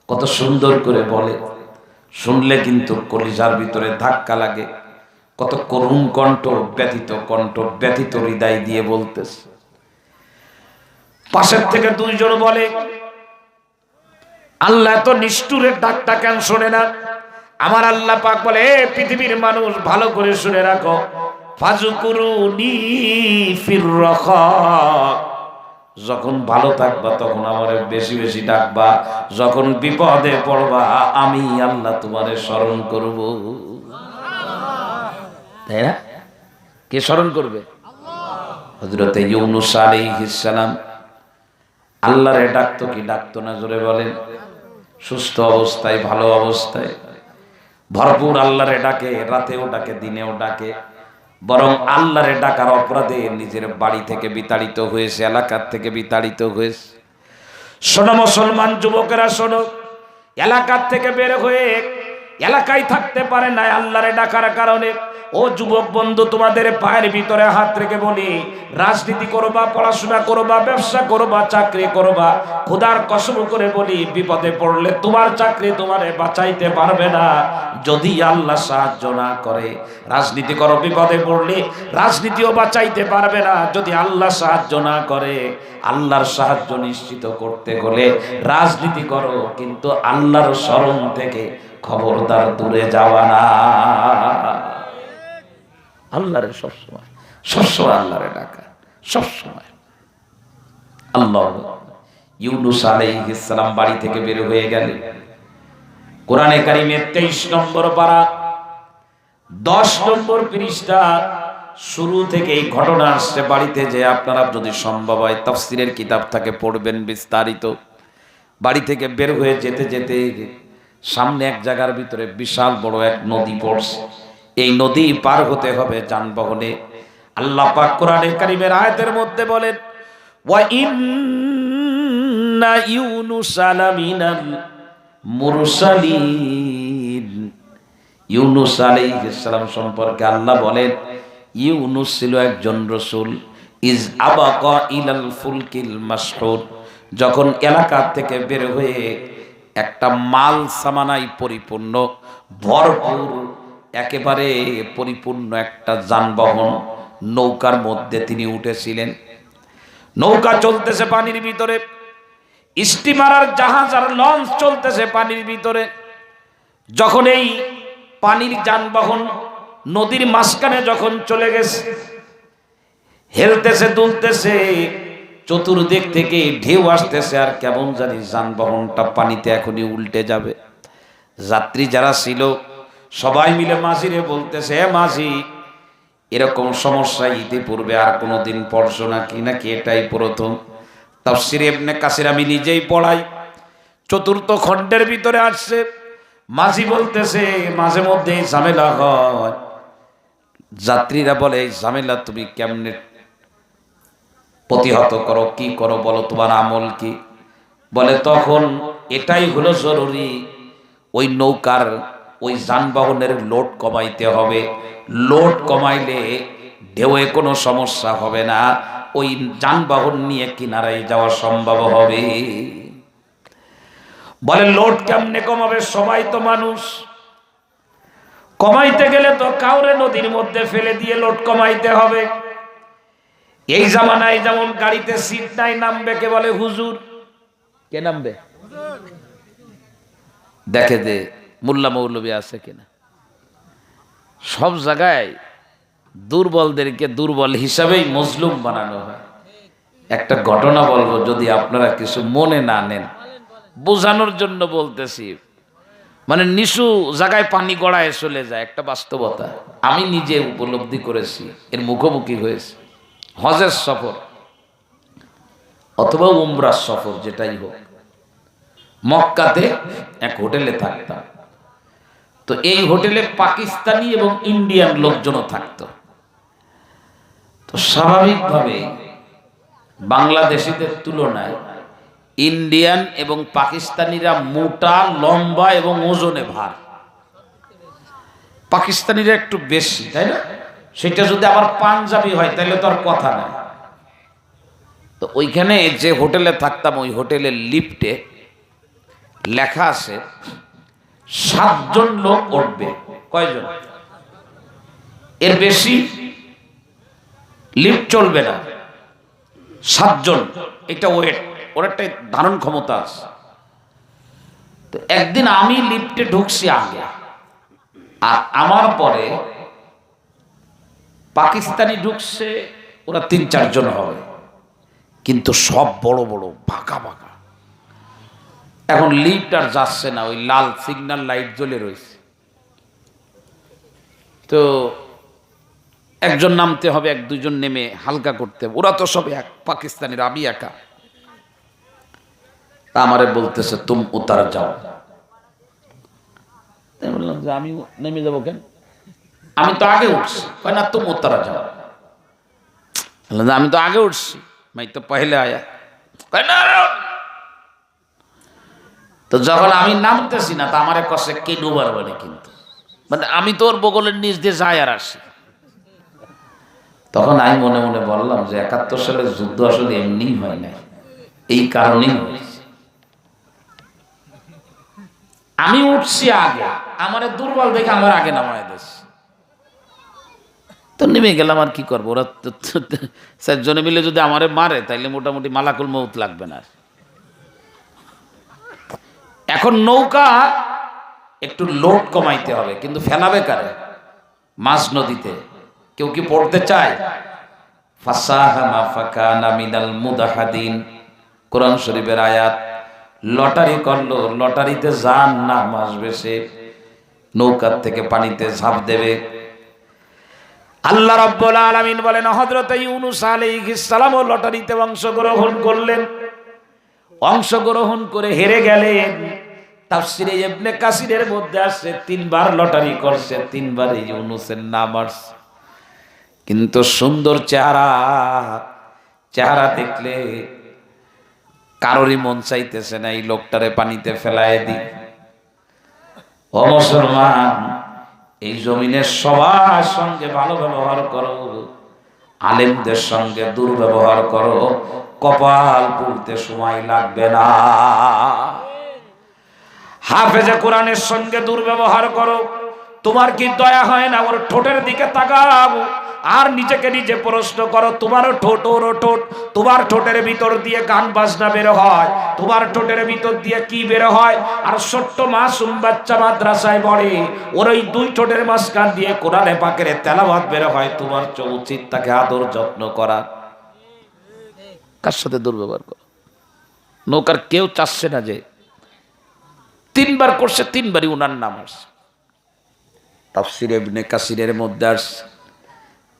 [SPEAKER 1] কত সুন্দর করে বলে, শুনলে কিন্তু কলিজার ভিতরে ধাক্কা লাগে। কত করুণ কণ্ঠ, ব্যথিত হৃদয় দিয়ে বলতেছে। পাশের থেকে 2 জন বলে, আল্লাহ এত নিষ্ঠুরের ডাকটা কেন শোনে না? আমার আল্লাহ পাক বলে, এ পৃথিবীর মানুষ ভালো করে শুনে রাখো, ফাজকুরুনি ফির রাখা, যখন ভালো থাকবা তখন আমারে বেশি বেশি ডাকবা, যখন বিপদে পড়বা আমি আল্লাহ তোমারে স্মরণ করব। তাই না? কে স্মরণ করবে? হযরত ইউনূস আলাইহিস সালাম আল্লাহরে ডাকতো কি ডাকতো না? জোরে বলেন। সুস্থ অবস্থায়, ভালো অবস্থায় ভরপুর আল্লাহরে ডাকে, রাতেও ডাকে, দিনেও ডাকে। বরং আল্লাহরে ডাকার অপরাধে নিজের বাড়ি থেকে বিতাড়িত হয়েছে, এলাকার থেকে বিতাড়িত হয়েছে। শোনো মুসলমান যুবকেরা, শোনো, এলাকার থেকে বের হয়ে এলাকায় থাকতে পারে না আল্লাহরে ডাকার কারণে। ও যুবক বন্ধু, তোমাদের পায়ের ভিতরে হাত রেখে বলি, রাজনীতি করবা, পড়াশোনা করবা, ব্যবসা করবা, চাকরি করবা, খোদার কসম করে বলি, বিপদে পড়লে তোমার চাকরি তোমারে বাঁচাইতে পারবে না যদি আল্লাহ সাহায্য না করে। রাজনীতি করো, বিপদে পড়লে রাজনীতিও বাঁচাইতে পারবে না যদি আল্লাহ সাহায্য না করে। আল্লাহর সাহায্য নিশ্চিত করতে হলে রাজনীতি করো, কিন্তু আল্লাহর স্মরণ থেকে খবরদার দূরে যাওয়া না। আল্লাহরে সবসময় সবসময় আল্লাহরে ডাকা, সবসময়। আল্লাহ। ইউনূস আলাইহিস সালাম বাড়ি থেকে বের হয়ে গেলেন। কোরআনে কারিমের 23 নম্বর পারা 10 নম্বর পৃষ্ঠা শুরু থেকে এই ঘটনা আসছে। বাড়িতে যে আপনারা যদি সম্ভব হয় তাফসীরের কিতাব থাকে পড়বেন বিস্তারিত। বাড়ি থেকে বের হয়ে যেতে যেতে সামনে এক জায়গার ভিতরে বিশাল বড় এক নদী পড়ছে। এই নদী পার হতে হবে যানবাহনে। আল্লাহ পাক কোরআনে কারীমের আয়াতের মধ্যে বলেন, ওয়া ইন্না ইউনুসা লামিনাল মুরসালিন। ইউনূস আলাইহিস সালাম সম্পর্কে আল্লাহ বলেন, ইউনূস ছিল একজন রাসূল। ইজ আবাকা ইলাল ফুলকিল মাশহুর, যখন এলাকা থেকে বের হয়ে একটা মাল সামানায় পরিপূর্ণ, ভরপুর, একেবারে পরিপূর্ণ একটা যানবাহন নৌকার মধ্যে তিনি উঠেছিলেন। নৌকা চলতেছে পানির ভিতরে, স্টিমার আর জাহাজ আর লঞ্চ চলতেছে পানির ভিতরে। যখন এই পানির যানবাহন নদীর মাঝখানে যখন চলে গেছে, হেলতেছে, দুলতেছে, চতুর্দিক থেকে ঢেউ আসতেছে, আর কেমন জানি যানবাহনটা পানিতে এখনই উল্টে যাবে। যাত্রী যারা ছিল সবাই মিলে মাঝিরে বলতেছে, হে মাঝি, এরকম সমস্যা ইতিপূর্বে আর কোনোদিন পড়ছো নাকি? নাকি এটাই প্রথম? তাফসীরে ইবনে কাসির আমি নিজেই পড়াই, 4th খণ্ডের ভিতরে আসছে। মাঝি বলতেছে, মাঝে মধ্যে ঝামেলা হয়। যাত্রীরা বলে, এই ঝামেলা তুমি কেমনে প্রতিহত করো, কি করো বলো, তোমার আমল কি? বলে, তখন এটাই হলো জরুরি, ওই নৌকার ওই যানবাহনের লোড কমাইতে হবে। লোড কমাইলে ঢেউয়ে কোনো সমস্যা হবে না, ওই যানবাহন নিয়ে কিনারায় যাওয়া সম্ভব হবে। বলে, লোড কেমনে কমাবে? সবাই তো মানুষ, কমাইতে গেলে তো কাউরে নদীর মধ্যে ফেলে দিয়ে লোড কমাইতে হবে। এই জামানায় যেমন গাড়িতে সিট নাই, নামবে কে? বলে হুজুর। কে নামবে? দেখে যে মোল্লা মৌলবী আছে কিনা। সব জায়গায় দুর্বলদেরকে দুর্বল হিসাবেই মজলুম বানানো হয়। একটা ঘটনা বলবো, যদি আপনারা কিছু মনে না নেন, বোঝানোর জন্য বলতেছি। মানে নিচু জায়গায় পানি গড়ায় চলে যায়, একটা বাস্তবতা আমি নিজে উপলব্ধি করেছি, এর মুখোমুখি হয়েছে। হজের সফর অথবা উমরার সফর, যেটাই হোক, মক্কাতে এক হোটেলে থাকতাম। তো এই হোটেলে পাকিস্তানি এবং ইন্ডিয়ান লোকজনও থাকতো। তো স্বাভাবিকভাবে বাংলাদেশিদের তুলনায় ইন্ডিয়ান এবং পাকিস্তানিরা মোটা, লম্বা এবং ওজনে ভার। পাকিস্তানিরা একটু বেশি, তাই না? সেটা যদি আবার পাঞ্জাবি হয় তাহলে তো আর কথা নাই। তো ওইখানে যে হোটেলে থাকতাম, ওই হোটেলের লিফটে লেখা আছে 7 জন লোক উঠবে। কয়জন? এর বেশি লিফট চলবে না, 7 জন। এটা ওয়েট, ওর একটা ধারণ ক্ষমতা আছে। তো একদিন আমি লিফটে ঢুকছি আগে, আর আমার পরে পাকিস্তানি ঢুকছে, ওরা ৩-৪ জন হবে, কিন্তু সব বড় বড় বাঁকা বাঁকা। এখন লিফট আর যাচ্ছে না, ওই লাল সিগন্যাল লাইট জ্বলে রয়েছে। তো একজন নামতে হবে, ১-২ জন নেমে হালকা করতে হবে। ওরা তো সব এক পাকিস্তানিরা, আমি একা। আমারে বলতেছে তুম উতার যাও। বললাম যে আমি নেমে যাবো কেন, আমি তো আগে উঠছি। কয় না তুম উতারা যাও। বললাম আমি তো আগে উঠছি, मैं तो पहले आया। কয় না। তো যখন আমি নামতেছি না, তা আমারে কষে কে ডুবার বলে, কিন্তু মানে আমি তোর বগলের নিচ দিয়ে যাই আর আসি। তখন আমি মনে মনে বললাম যে ৭১ সালের যুদ্ধ আসলে এমনি হয় না, এই কারণেই হয়েছে। আমি উঠছি আগে, আমারে দুর্বল দেখে আমার আগে নামায় দিয়েছে। তো নেমে গেলাম, আর কি করবো। ওরা ৪ জনে মিলে যদি আমারে মারে, তাইলে মোটামুটি মালাকুল মউত লাগবে না। এখন নৌকা একটু লোড কমাইতে হবে, কিন্তু ফেলাবে কারে? মাঝ নদীতে। কেউ কি পড়তে চায়? ফাসাহামা ফাকানা মিনাল মুদাহাদিন, কোরআন শরীফের আয়াত। লটারি করলো, লটারিতে যার নাম আসবে সে নৌকার থেকে পানিতে ঝাঁপ দেবে। আল্লাহ রাব্বুল আলামিন বলেন, হযরত ইউনূস আলাইহিস সালাম লটারিতে অংশগ্রহণ করলেন, অংশগ্রহণ করে হেরে গেলেন। তাফসীরে ইবনে কাসিরের মধ্যে আসছে ৩ বার লটারি করছে, ৩ বার ইউনূসের নাম আসছে। কিন্তু সুন্দর চেহারা, চেহারা দেখলে কারোরই মন চাইতেছে না এই লোকটারে পানিতে ফেলায় দি। ও মুসলমান, এই জমিনের সবার সঙ্গে ভালো ব্যবহার করো, আলেমদের সঙ্গে দুর্ব্যবহার করো, কপাল পুড়তে সময় লাগবে না। হাফেজে কোরআনের সঙ্গে দুর্ব্যবহার করো, তোমার কি দয়া হয় না? ওর ঠোঁটের দিকে তাকাও আর নিজেকে নিজে প্রশ্ন করো, তোমারও ঠোঁট ওরও ঠোঁট, তোমার ঠোঁটের ভিতর দিয়ে গান বাজনা বের হয়, তোমার ঠোঁটের ভিতর দিয়ে কি বের হয়? আর ছোট্ট মাসুম বাচ্চা মাদ্রাসায় পড়ে, ওর ওই 2 ঠোঁটের মাঝখান দিয়ে কোরআনে পাকের তেলাওয়াত বের হয়। তোমার উচিত তাকে আদর যত্ন করা। কার সাথে দুর্ব্যবহার করো? নৌকার কেউ চাচ্ছে না যে 3 বার করছে, 3 বারই উনার নাম আসছে। তাফসীর ইবনে কাসিরের মধ্যে আসছে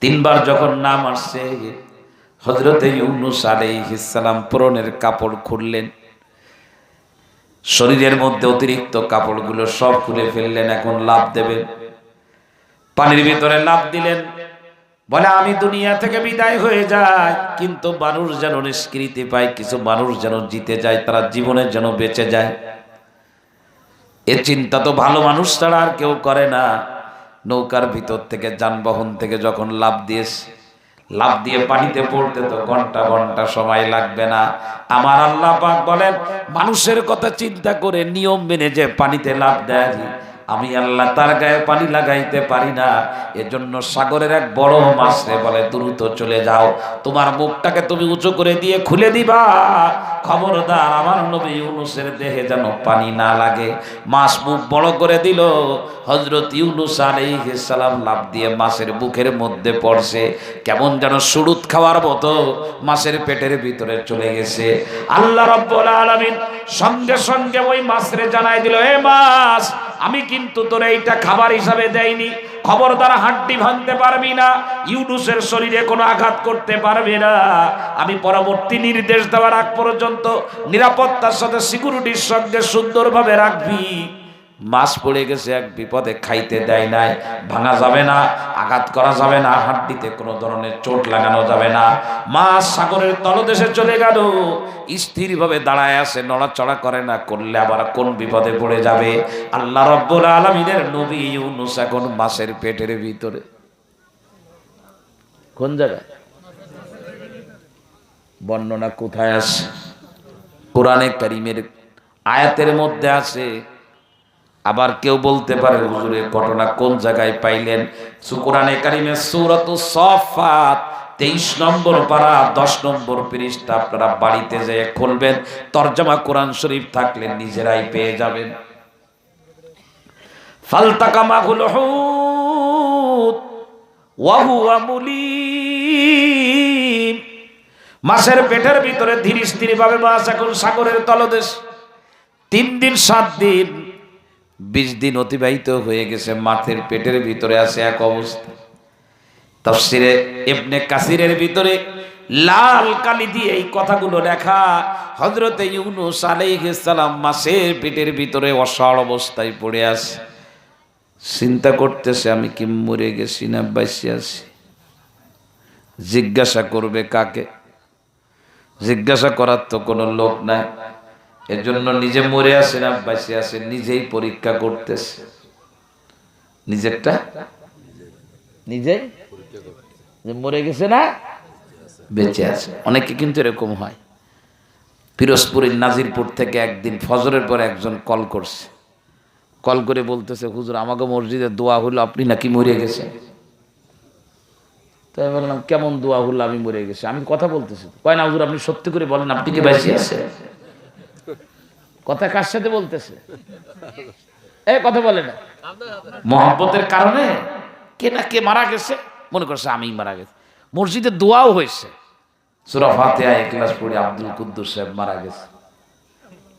[SPEAKER 1] 3 বার যখন নাম আসছে, হযরত ইউনূস আলাইহিস সালাম পরনের কাপড় খুললেন, শরীরের মধ্যে অতিরিক্ত কাপড়গুলো সব খুলে ফেললেন। এখন লাফ দেবেন, পানির ভিতরে লাফ দিলেন। বলে আমি দুনিয়া থেকে বিদায় হয়ে যাই, কিন্তু মানুষ যেন নিষ্কৃতি পায়, কিছু মানুষ যেন জিতে যায়, তারা জীবনে যেন বেঁচে যায়। এ চিন্তা তো ভালো মানুষ ছাড়া আর কেউ করে না। নৌকার ভিতর থেকে, যানবাহন থেকে যখন লাফ দিয়েছে, লাফ দিয়ে পানিতে পড়তে তো ঘন্টা ঘন্টা সময় লাগবে না। আমার আল্লাহ পাক বলেন, মানুষের কথা চিন্তা করে নিয়ম মেনে যে পানিতে লাফ দেয়, আমি আল্লাহ তার গায়ে পানি লাগাইতে পারি না। এজন্য সাগরের এক বড় মাছরে বলে, দ্রুত চলে যাও, তোমার মুখটাকে তুমি উঁচু করে দিয়ে খুলে দিবা, খবরদার আমার নবী ইউনূসের দেহে যেন পানি না লাগে। মাছ মুখ বড় করে দিল। হযরত ইউনূস আলাইহিস সালাম লাফ দিয়ে মাছের বুকের মধ্যে পড়ছে, কেমন যেন সুরুত খাওয়ার মতো মাছের পেটের ভিতরে চলে গেছে। আল্লাহ রাব্বুল আলামিন সঙ্গে সঙ্গে ওই মাছরে জানাই দিল, হে মাছ, আমি কিন্তু তোর এইটা খাবার হিসাবে দেইনি, খবরদার হাড্ডি ভাঙতে পারবি না, ইউনূসের শরীরে কোনো আঘাত করতে পারবে না। আমি পরবর্তী নির্দেশ দেওয়ার আগ পর্যন্ত নিরাপত্তার সাথে সিকিউরিটির সঙ্গে সুন্দরভাবে রাখবি। মাছ পড়ে গেছে, এক বিপদে খাইতে দেয় নাই, ভাঙা যাবে না, আঘাত করা যাবে না, হাড্ডিতে কোনো ধরনের চোট লাগানো যাবে না। মাছ সাগরের তলদেশে চলে গেল, স্থিরভাবে দাঁড়ায় আছে, নড়াচড়া করে না, করলে আবার কোন বিপদে পড়ে যাবে। আল্লাহ রাব্বুল আলামিনের নবী ইউনূস এখন মাছের পেটের ভিতরে। কোন জায়গায়? বর্ণনা কোথায় আছে? কোরআনে কারীমের আয়াতের মধ্যে আছে। আবার কেউ বলতে পারে, হুজুরের ঘটনা কোন জায়গায় পাইলেন? কোরআনে কারীমের সূরাতুস সাফফাত 23 নম্বর পারা 10 নম্বর পৃষ্ঠা, আপনারা বাড়িতে যেয়ে খুলবেন, তরজমা কোরআন শরীফ থাকলে নিজেরাই পেয়ে যাবেন। ফালতাকামাহুল হুত ওয়া হুয়া মুলিম। মাছের পেটের ভিতরে ধীরে স্থির ভাবে মাছ এখন সাগরের তলদেশ। 3 দিন 7 দিন 20 দিন অতিবাহিত হয়ে গেছে, মাছের পেটের ভিতরে আছে এক অবস্থা। তাফসিরে ইবনে কাসিরের ভিতরে লাল কালি দিয়ে এই কথাগুলো লেখা। হযরতে ইউনূস আলাইহিস সালাম মাছের পেটের ভিতরে অসাড় অবস্থায় পড়ে আছে, চিন্তা করতেছে আমি কি মরে গেছি না বেঁচে আছি। জিজ্ঞাসা করবে কাকে? জিজ্ঞাসা করার তো কোনো লোক নাই। এর জন্য নিজে মরে আছে না বেঁচে আছে নিজেই পরীক্ষা করতেছে। নিজেরটা নিজেই যে মরে গেছে না বেঁচে আছে। অনেকে কিন্তু এরকম হয়। পিরোজপুরের নাজিরপুর থেকে একদিন ফজরের পর একজন কল করছে, কল করে বলতেছে হুজুর আমাকে মসজিদে দোয়া হলো আপনি নাকি মরে গেছেন। তাই বললাম কেমন দোয়া হলো আমি মরে গেছি? আমি কথা বলতেছি। কয় না হুজুর আপনি সত্যি করে বলেন আপনি কি বেঁচে আছেন? কথা কার সাথে বলতেছে? কথা বলে না। মহব্বতের কারণে কে না কে মারা গেছে মনে করছে আমিই মারা গেছি। মসজিদে দোয়াও হয়েছে, সূরা ফাতিহা ইখলাস পড়ে আব্দুল কুদ্দুস সাহেব মারা গেছে।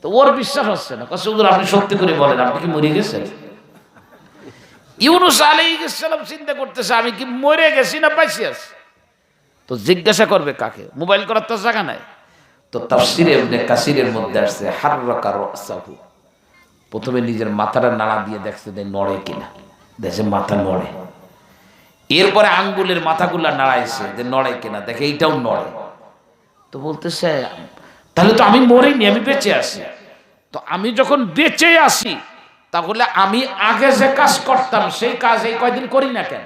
[SPEAKER 1] তো ওর বিশ্বাস হচ্ছে না। কচ্ছে হুজুর আপনি সত্যি করে বলেন আপনি কি মরে গেছেন? ইউনূস আলাইহিস সালাম চিন্তা করতেছে আমি কি মরে গেছি না বেঁচে আছি। তো জিজ্ঞাসা করবে কাকে? মোবাইল করার তো জায়গা নাই। তো তাফসিরে ইবনে কাসিরের মধ্যে আসছে হাররাকা রাসাহু, প্রথমে নিজের মাথাটা নাড়া দিয়ে দেখছে যে নড়ে কিনা, দেখে মাথা নড়ে। এরপরে আঙ্গুলের মাথাগুলা নাড়াইছে যে নড়ে কিনা, দেখে এইটাও নড়ে। তো বলতেছে তাহলে তো আমি মরিনি, আমি বেঁচে আছি। তো আমি যখন বেঁচে আছি তাহলে আমি আগে যে কাজ করতাম সেই কাজ এই কয়দিন করি না কেন?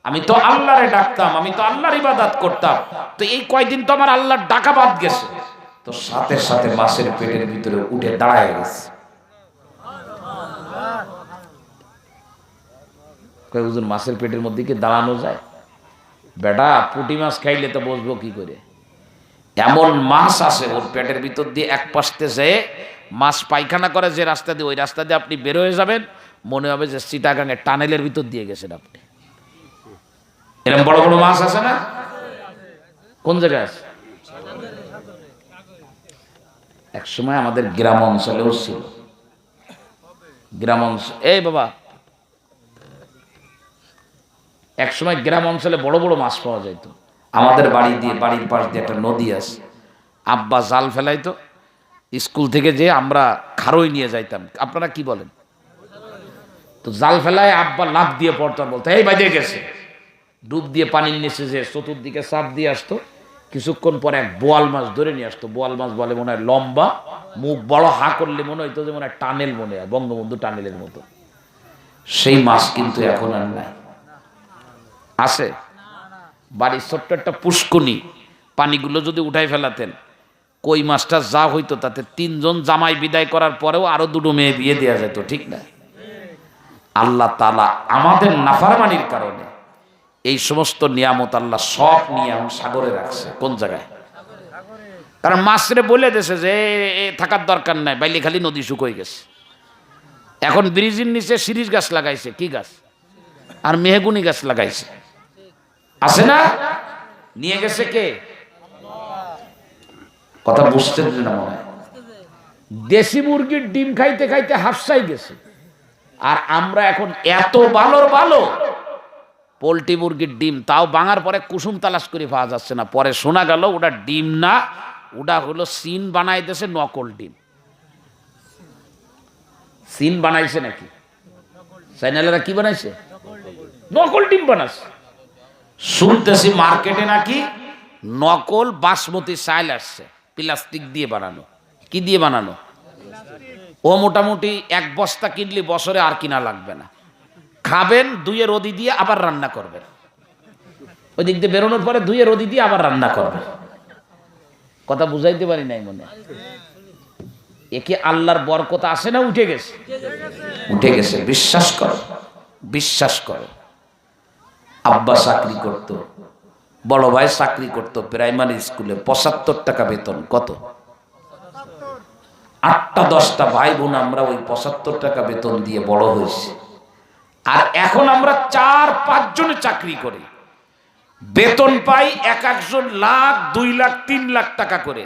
[SPEAKER 1] আমি তো আল্লাহরে ডাকতাম, আমি তো আল্লাহর ইবাদত করতাম, তো এই কয়দিন তো আমার আল্লাহর ডাকা বাদ গেছে। তো সাথে সাথে মাছের পেটের ভিতরে উঠে দাঁড়ায় গেছে। কয় হুজুর মাছের পেটের মধ্যে কি দাঁড়ানো যায়? বেটা পুঁটি মাছ খাইলে তো বসবো কি করে? এমন মাছ আছে ওর পেটের ভিতর দিয়ে এক পাশতে যেয়ে মাছ পায়খানা করে যে রাস্তা দিয়ে, ওই রাস্তা দিয়ে আপনি বের হয়ে যাবেন, মনে হবে যে চিটাগাঙের টানেলের ভিতর দিয়ে গেছেন আপনি। এরকম বড় বড় মাছ আছে না? কোন জায়গায় আছে? এক সময় আমাদের গ্রাম অঞ্চলেও ছিল। গ্রাম অঞ্চল বাবা এক সময় গ্রাম অঞ্চলে বড় বড় মাছ পাওয়া যাইতো। আমাদের বাড়ির পাশ দিয়ে একটা নদী আছে। আব্বা জাল ফেলাইতো, স্কুল থেকে যে আমরা খারই নিয়ে যাইতাম। আপনারা কি বলেন? তো জাল ফেলায় আব্বা লাফ দিয়ে পড়তাম, বলতো এই বাইরে গেছে। ডুব দিয়ে পানির নিচে যে চতুর্দিকে চাপ দিয়ে আসতো। কিছুক্ষণ পরে এক বোয়াল মাছ ধরে নিয়ে আসতো। বোয়াল মাছ বলে মনে হয় লম্বা, মুখ বড়, হা করলে মনে হইতো যে মনে হয় টানেল, মনে হয় বঙ্গবন্ধু টানেলের মতো। সেই মাছ কিন্তু এখন আর নাই। আছে বাড়ির ছোট্ট একটা পুষ্কুনি, পানিগুলো যদি উঠাই ফেলাতেন কই মাছটা যা হইতো তাতে 3 জন জামাই বিদায় করার পরেও আরো 2 মেয়ে বিয়ে দেওয়া যেত, ঠিক না? আল্লাহ তাআলা আমাদের নাফরমানির কারণে এই সমস্ত নিয়ামত আল্লাহ সব নিয়ে সাগরে রাখছে। কোন জায়গায়? কারণ মাছরে বলে দেশে যে থাকার দরকার নাই, বাইলে খালি নদী শুকিয়ে গেছে। এখন ব্রিজের নিচে শিরিষ গাছ লাগাইছে, কি গাছ? আর মেহগুনি গাছ লাগাইছে, আছে না? নিয়ে গেছে কে? কথা বুঝতে না মনে হয়। দেশি মুরগির ডিম খাইতে খাইতে হাফসাই গেছে। আর আমরা এখন এত ভালো পোল্ট্রি মুরগির ডিম, তাও ভাঙার পরে কুসুম তালাশ করে পাওয়া যাচ্ছে না। পরে শোনা গেল ওটা ডিম না, ওটা হলো সিন বানাইতেছে, নকল ডিম। সিন বানাইছে নাকি? চাইনালেরা কি বানাইছে? নকল ডিম বানাচ্ছে। শুনতেছি মার্কেটে নাকি নকল বাসমতি চাল আসছে, প্লাস্টিক দিয়ে বানানো। কি দিয়ে বানানো? ও মোটামুটি 1 বস্তা কিনলে বছরে আর কিনা লাগবে না। খাবেন, ধুয়ে রোদি দিয়ে আবার রান্না করবেন। ওই দিক দিয়ে বেরোনোর পরে ধুয়ে রোদি দিয়ে আবার রান্না করবেন। কথা বুঝাইতে পারি নাই মনে? একে আল্লাহর বরকত আসে না উঠে গেছে? উঠে গেছে। বিশ্বাস করো, বিশ্বাস করো। আব্বা চাকরি করত, বড় ভাই চাকরি করত প্রাইমারি স্কুলে, 75 টাকা বেতন। কত? 8টা 10টা ভাই বোন আমরা ওই 75 টাকা বেতন দিয়ে বড় হয়েছি। আর এখন আমরা 4-5 জনে চাকরি করি, বেতন পাই এক একজন লাখ, 2 লাখ, 3 লাখ টাকা করে।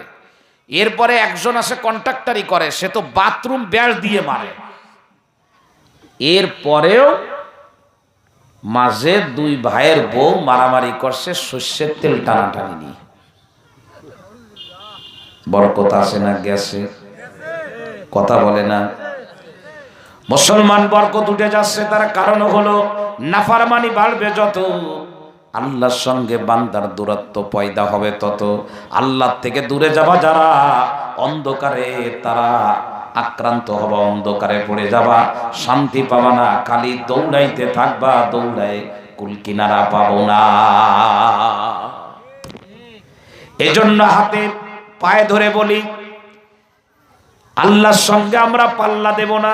[SPEAKER 1] এরপরে একজন আছে কন্ট্রাক্টারি করে, সে তো বাথরুম ব্যাস দিয়ে মারে। এরপরেও মাঝে 2 ভাইয়ের বউ মারামারি করছে সর্ষের তেল টানাটানি নিয়ে। বরকত আছে না গেছে? কথা বলে না। মুসলমান বরকত উঠে যাচ্ছে, তার কারণ হলো নাফরমানি বাড়বে যত, আল্লাহর সঙ্গে বান্দার দূরত্ব পয়দা হবে তত। আল্লাহ থেকে দূরে যাবা যারা, অন্ধকারে তারা আক্রান্ত হবা, অন্ধকারে পড়ে যাবা, শান্তি পাবা না, খালি দৌড়াইতে থাকবা, দৌড়ায় কুল কিনারা পাবো না। এজন্য হাতে পায়ে ধরে বলি, আল্লাহর সঙ্গে আমরা পাল্লা দেব না,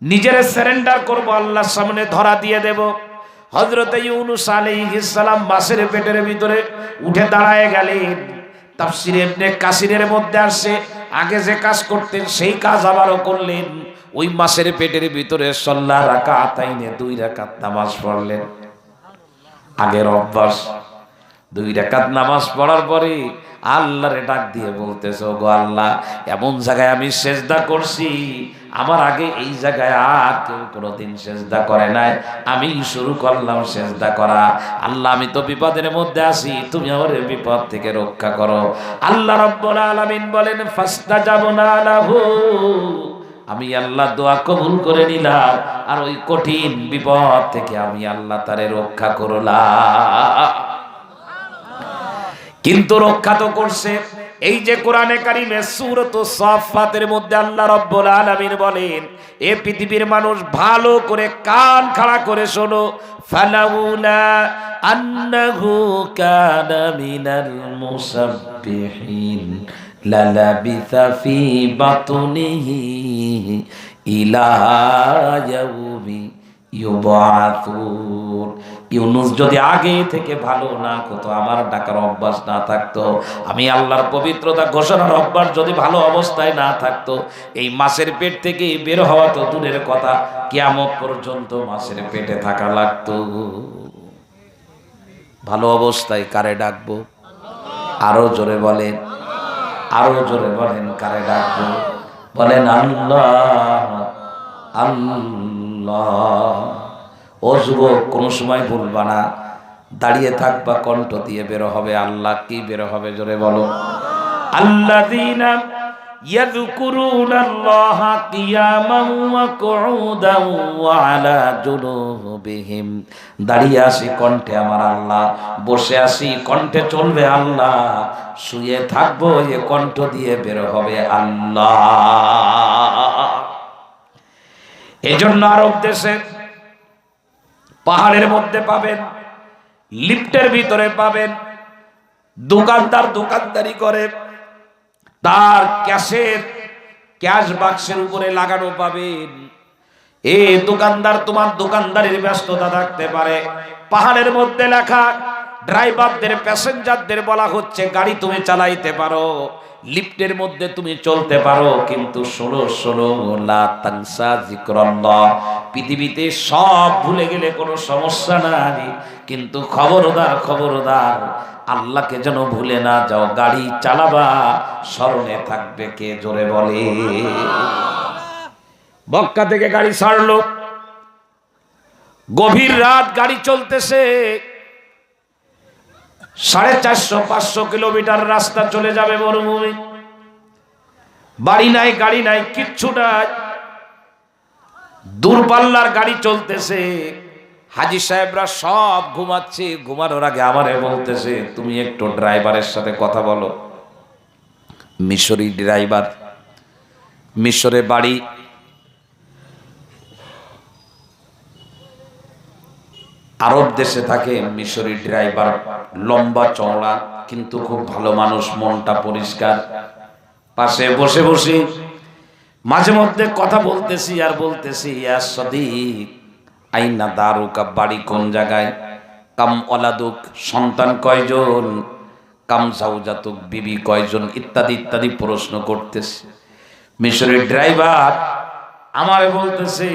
[SPEAKER 1] নিজের সারেন্ডার করব, আল্লাহর সামনে ধরা দিয়ে দেব। হযরত ইউনূস আলাইহিস সালাম মাছের পেটের ভিতরে উঠে দাঁড়ায় গেলেন। তাফসীরে ইবনে কাসিরের মধ্যে আসছে, আগে যে কাজ করতেন সেই কাজ আবারও করলেন। ওই মাছের পেটের ভিতরে সাল্লা রাকাতাইনে 2 রাকাত নামাজ পড়লেন। আগের অভ্যাস, 2 রাকাত নামাজ পড়ার পরে আল্লাহরে ডাক দিয়ে বলতেছে, গো আল্লাহ, এমন জায়গায় আমি সেজদা করছি, আমার আগে এই জায়গায় আর কেউ কোনোদিন সেজদা করে নাই, আমি শুরু করলাম সেজদা করা। আল্লাহ, আমি তো বিপদের মধ্যে আছি, তুমি আমার বিপদ থেকে রক্ষা করো। আল্লাহ রাব্বুল আলামিন বলেন, ফাস্তাজাবনা লাহু, আমি আল্লাহ দোয়া কবুল করে নিলাম, আর ওই কঠিন বিপদ থেকে আমি আল্লাহ তারে রক্ষা করলাম। কিন্তু রক্ষা তো করছে। এই যে কোরআনে কারিমে সূরাত সাফফাতের মধ্যে আল্লাহ রাব্বুল আলামিন বলেন, এ পৃথিবীর মানুষ ভালো করে কান খাড়া করে শোনো, ফালাউলা আন্নাহু কানা মিনাল মুসাব্বিহিন লালাবিথা ফি বাতুনিহি ইলা ইয়াউমি ইউবাতুন। ইউনূস যদি আগে থেকে ভালো না হতো, আমার ডাকার অভ্যাস না থাকতো, আমি আল্লাহর পবিত্রতা ঘোষণার অভ্যাস যদি ভালো অবস্থায় না থাকতো, এই মাছের পেট থেকে বের হওয়া তো দূরের কথা, কিয়ামত পর্যন্ত মাছের পেটে থাকা লাগতো। ভালো অবস্থায় কারে ডাকবো? আরো জোরে বলেন, আরো জোরে বলেন, কারে ডাকবো? বলেন আল্লাহ আল্লাহ। ও যুবক, কোনো সময় ভুলবা না, দাঁড়িয়ে থাকবা, কণ্ঠ দিয়ে বের হবে আল্লাহ। কি বের হবে? জোরে বলো। আল্লাযীনা ইয়াযকুরুনাল্লাহা কিয়ামান ওয়া কুউদান ওয়া আলা জুনুবিহিম। দাঁড়িয়ে আসি কণ্ঠে আমার আল্লাহ, বসে আসি কণ্ঠে চলবে আল্লাহ, শুয়ে থাকবো এ কণ্ঠ দিয়ে বের হবে আল্লাহ। এজন্য আরব দেশে পাহাড়ের মধ্যে পাবেন, লিফটের ভিতরে পাবেন, দোকানদার দোকানদারি করে, তার ক্যাশ বাক্সের উপরে লাগানো পাবেন। এই দোকানদার তোমার দোকানদারির ব্যস্ততা থাকতে পারে, পাহাড়ের মধ্যে লেখা, ড্রাইভারদের প্যাসেঞ্জারদের বলা হচ্ছে গাড়ি তুমি চালাইতে পারো, লিফটের মধ্যে তুমি চলতে পারো, কিন্তু শোনো লা তানসা যিকরাল্লাহ। পৃথিবীতে সব ভুলে গেলে কোনো সমস্যা নাই, কিন্তু খবরদার আল্লাহকে যেন ভুলে না যাও। গাড়ি চালাবা, স্মরণে থাকবে কে? জোরে বলে। মক্কা থেকে গাড়ি ছাড়লো, গভীর রাত গাড়ি চলতেছে, 450-500 কিলোমিটার রাস্তা চলে যাবে, মরুভূমি, বাড়ি নাই, গাড়ি নাই, কিচ্ছু নাই, দূরপাল্লার গাড়ি চলতেছে। হাজী সাহেবরা সব ঘুমাচ্ছে, ঘুমানোর আগে আমারে বলতেছে, তুমি একটু ড্রাইভারের সাথে কথা বলো। মিশরি ড্রাইভার, মিশরে বাড়ি, আরব দেশে থাকে। মিশরি ড্রাইভার, লম্বা চওড়া, কিন্তু খুব ভালো মানুষ, মনটা পরিষ্কার। পাশে বসে বসে মাঝে মধ্যে কথা বলতেছি আর বলতেছি, ইয়া সাদিক আইনা দারুকা, বাড়ি কোন জায়গায়, কাম ওয়ালাদুক, সন্তান কয়জন, কাম জাওজাতুক, বিবি কয়জন, ইত্যাদি ইত্যাদি প্রশ্ন করতেছে। মিশরের ড্রাইভার আমারে বলতেছে,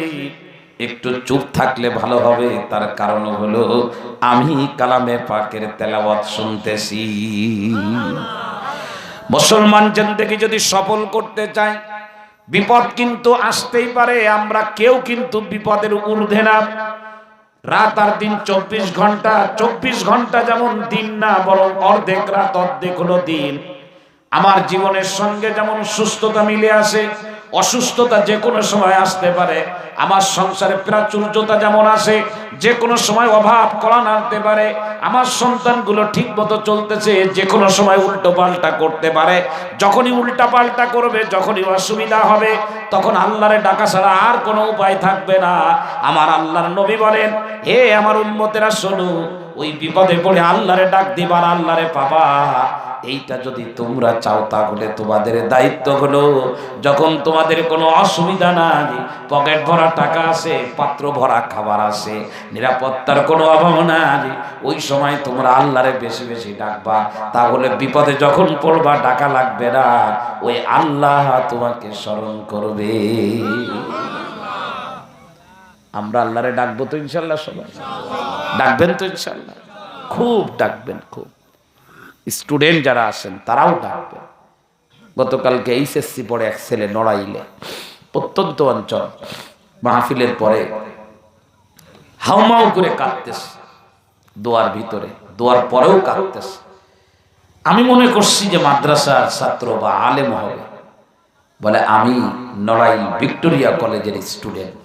[SPEAKER 1] একটু চুপ থাকলে ভালো হবে। তার কারণ হলো আমি কালামে পাকের তেলাওয়াত শুনতেছি। মুসলমান জিন্দেগি যদি সফল করতে চায়, বিপদ কিন্তু আসতেই পারে। আমরা কেউ কিন্তু বিপদের ঊর্ধ্বে না। রাত আর দিন 24 ঘন্টা, 24 ঘন্টা যেমন দিন না, বরং অর্ধেক রাত অর্ধেক হলো দিন। আমার জীবনের সঙ্গে যেমন সুস্থতা মিলে আসে, অসুস্থতা যে কোনো সময় আসতে পারে। আমার সংসারে প্রাচুর্যতা যেমন আসে, যে কোনো সময় অভাব করান আনতে পারে। আমার সন্তানগুলো ঠিক মতো চলতেছে, যে কোনো সময় উল্টো পাল্টা করতে পারে। যখনই উল্টা পাল্টা করবে, যখনই অসুবিধা হবে, তখন আল্লাহরে ডাকা ছাড়া আর কোনো উপায় থাকবে না। আমার আল্লাহর নবী বলেন, হে আমার উম্মতেরা শোনো, ওই বিপদে পড়ে আল্লাহরে ডাক দিবার, আল্লাহরে পাবা। এইটা যদি তোমরা চাও, তাহলে তোমাদের দায়িত্ব হলো, যখন তোমাদের কোনো অসুবিধা নাই, পকেট ভরা টাকা আছে, পাত্র ভরা খাবার আছে, নিরাপত্তার কোনো অভাব নাই, ওই সময় তোমরা আল্লাহরে বেশি বেশি ডাকবা। তাহলে বিপদে যখন পড়বা, ডাকা লাগবে না, ওই আল্লাহ তোমাকে স্মরণ করবে। আমরা আল্লাহরে ডাকবো তো ইনশাল্লাহ? সবাই ডাকবেন তো ইনশাল্লাহ? খুব ডাকবেন, খুব। স্টুডেন্ট যারা আছেন তারাও ডাকবেন। গতকালকে এইচএসসি পড়ে এক ছেলে নড়াইলে, প্রত্যন্ত অঞ্চল, মাহফিলের পরে হাউমাউ করে কাঁদতেছে, দোয়ার ভিতরে, দোয়ার পরেও কাঁদতেছে। আমি মনে করছি যে মাদ্রাসার ছাত্র বা আলেম হবে। বলে আমি নড়াইল ভিক্টোরিয়া কলেজের স্টুডেন্ট,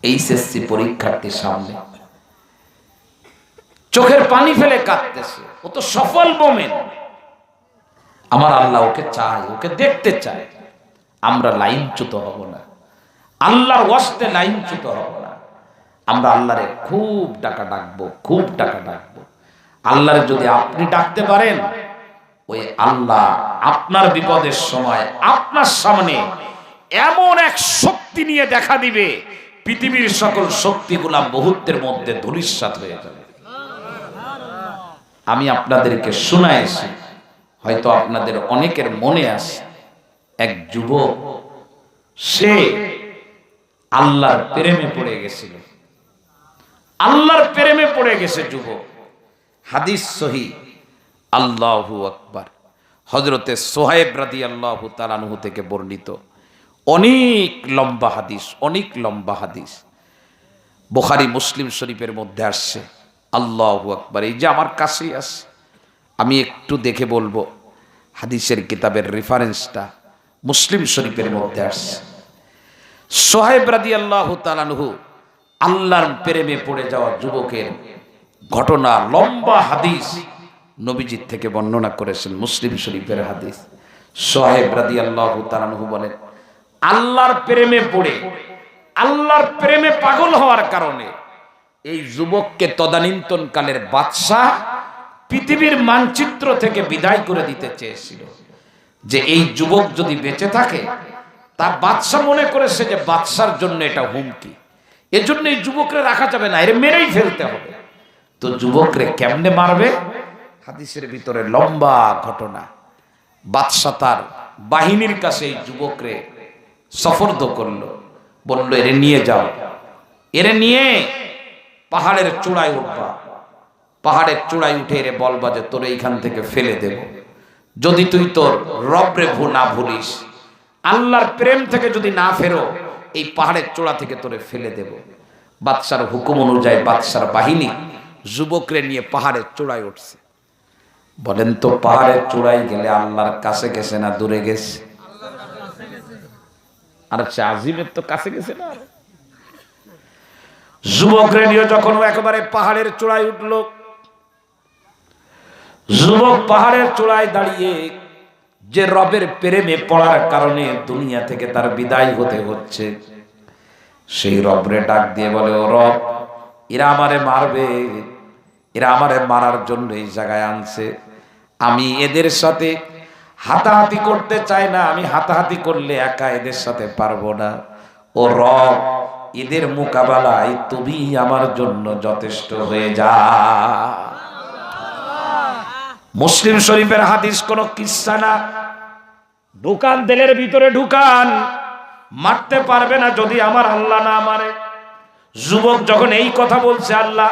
[SPEAKER 1] এইচএসসি পরীক্ষার্থীর সামনে চোখের পানি ফেলে কাঁদতেছে। ও তো সফল মোমেন। আমার আল্লাহ ওকে চায়, ওকে দেখতে চায়। আমরা লাইনচ্যুত হব না, আল্লাহর ওয়াস্তে লাইনচ্যুত হব না। আমরা আল্লাহরে খুব ডাকা ডাকবো, খুব ডাকা ডাকবো। আল্লাহরে যদি আপনি ডাকতে পারেন, ওই আল্লাহ আপনার বিপদের সময় আপনার সামনে এমন এক শক্তি নিয়ে দেখা দিবে, পৃথিবীর সকল শক্তিগুলা মুহূর্তের মধ্যে ধূলিসাৎ হয়ে যাবে। আমি আপনাদেরকে শোনাইছি, হয়তো আপনাদের অনেকের মনে আছে, এক যুবক, সে আল্লাহর প্রেমে পড়ে গেছিল। আল্লাহর প্রেমে পড়ে গেছে যুবক। হাদিস সহি, আল্লাহু আকবার। হযরতে সোহাইব রাদিয়াল্লাহু তাআলা আনহু থেকে বর্ণিত। অনেক লম্বা হাদিস, অনেক লম্বা হাদিস। বুখারী মুসলিম শরীফের মধ্যে আসছে। আল্লাহু আকবার। এই যে আমার কাছেই আছে, আমি একটু দেখে বলবো। হাদিসের কিতাবের রেফারেন্সটা মুসলিম শরীফের মধ্যে আসছে। সোহাইব রাদিয়াল্লাহু তাআলা আনহু, আল্লাহর প্রেমে পড়ে যাওয়া যুবকের ঘটনা, লম্বা হাদিস নবীজির থেকে বর্ণনা করেছেন, মুসলিম শরীফের হাদিস। সোহাইব রাদিয়াল্লাহু তাআলা আনহু বলেন, আল্লাহর প্রেমে পড়ে, আল্লাহর প্রেমে পাগল হওয়ার কারণে এই যুবককে তদানীন্তন কালের বাদশাহ পৃথিবীর মানচিত্র থেকে বিদায় করে দিতে চেয়েছিল। যে এই যুবক যদি বেঁচে থাকে, তার বাদশাহ মনে করেছে যে বাদশার জন্য এটা হুমকি, এজন্য এই যুবকরে রাখা যাবে না, এর মেরেই ফেলতে হবে। তো যুবকরে কেমনে মারবে? হাদিসের ভিতরে লম্বা ঘটনা। বাদশাহ তার বাহিনীর কাছে এই যুবকরে সফরদ করলো, বলল এরে নিয়ে যাও, এরে নিয়ে পাহাড়ের চূড়ায় উঠবা, পাহাড়ের চূড়ায় উঠে এরে বলবা যে তোর এইখান থেকে ফেলে দেব, যদি তুই তোর রবরে না ভুলিস, আল্লাহর প্রেম থেকে যদি না ফেরো, এই পাহাড়ের চূড়া থেকে তোরে ফেলে দেব। বাদশার হুকুম অনুযায়ী বাদশার বাহিনী যুবকরে নিয়ে পাহাড়ের চূড়ায় উঠছে। বলেন তো, পাহাড়ের চূড়ায় গেলে আল্লাহর কাছে গেছে না দূরে গেছে? আর আজিমের তো কাছে গেছে না। যুবক রেডিও যখন একেবারে পাহাড়ের চূড়ায় উঠল, যুবক পাহাড়ের চূড়ায় দাঁড়িয়ে যে রবের প্রেমে পড়ার কারণে দুনিয়া থেকে তার বিদায় হতে হচ্ছে, সেই রবরে ডাক দিয়ে বলে, ও রব, এরা আমারে মারবে, এরা আমারে মারার জন্য এই জায়গায় আনছে। আমি এদের সাথে হাতাহাতি করতে চাই না, আমি হাতাহাতি করলে একা এদের সাথে পারবো না। ও রব, এদের মোকাবেলায় তুমি আমার জন্য যথেষ্ট হয়ে যা। মুসলিম শরীফের হাদিস, কোন কিচ্ছা না। ঢুকান, তেলের ভিতরে ঢুকান, মারতে পারবে না যদি আমার আল্লাহ না মারে। যুবক যখন এই কথা বলছে, আল্লাহ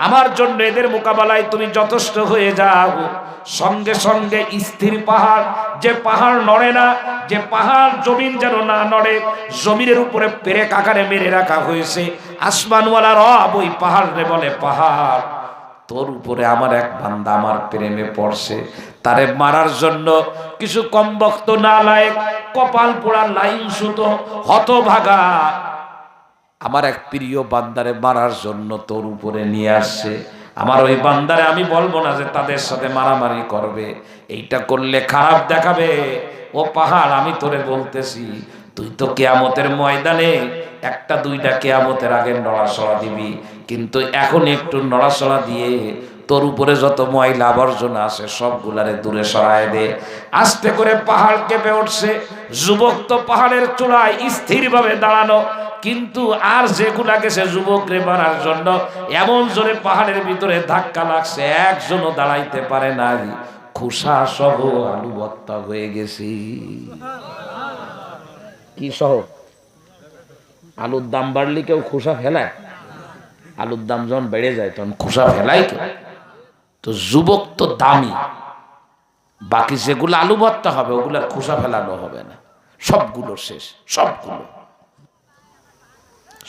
[SPEAKER 1] আমার জন্য এদের মোকাবেলায় তুমি যথেষ্ট হয়ে যাও, সঙ্গে সঙ্গে স্থির পাহাড়, যে পাহাড় নড়ে না, যে পাহাড় জমিন যেন না নড়ে, জমিনের উপরে পেরেক আকারে মেরে রাখা হয়েছে, আসমানওয়ালা রব ওই পাহাড় রে বলে, পাহাড় তোর উপরে আমার এক বান্দা আমার প্রেমে পড়ছে, তারে মারার জন্য কিছু কম বক্ত না লায়ক, কপাল পোড়া লাইন সুতো হতভাগা আমার এক প্রিয় বান্দারে মারার জন্য তোর উপরে নিয়ে আসছে। আমার ওই বান্দারে আমি বলবো না যে তাদের সাথে মারামারি করবে, এইটা করলে খারাপ দেখাবে। ও পাহাড়, আমি তোরে বলতেছি, তুই তো কিয়ামতের ময়দানে একটা দুইটা কিয়ামতের আগে নড়াচড়া দিবি, কিন্তু এখন একটু নড়াচড়া দিয়ে তোর উপরে যত ময়লা আবর্জনা আছে সবগুলারে দূরে সরায় দে। আস্তে করে পাহাড় কেঁপে উঠছে। যুবক তো পাহাড়ের চূড়ায় স্থিরভাবে দাঁড়ানো, কিন্তু আর যেগুলা গেছে যুবকরে মারার জন্য, এমন জোরে পাহাড়ের ভিতরে ধাক্কা লাগছে, একজনও দাঁড়াইতে পারে নাই। খোসা সহ আলু ভর্তা হয়ে গেছি। কি সহ? আলুর দাম বাড়লে কেউ খোসা ফেলায়? আলুর দাম যখন বেড়ে যায় তখন খোসা ফেলাই কেউ? তো যুবক তো দামি, বাকি যেগুলো আলু ভর্তা হবে ওগুলার খোসা ফেলানো হবে না, সবগুলো শেষ, সবগুলো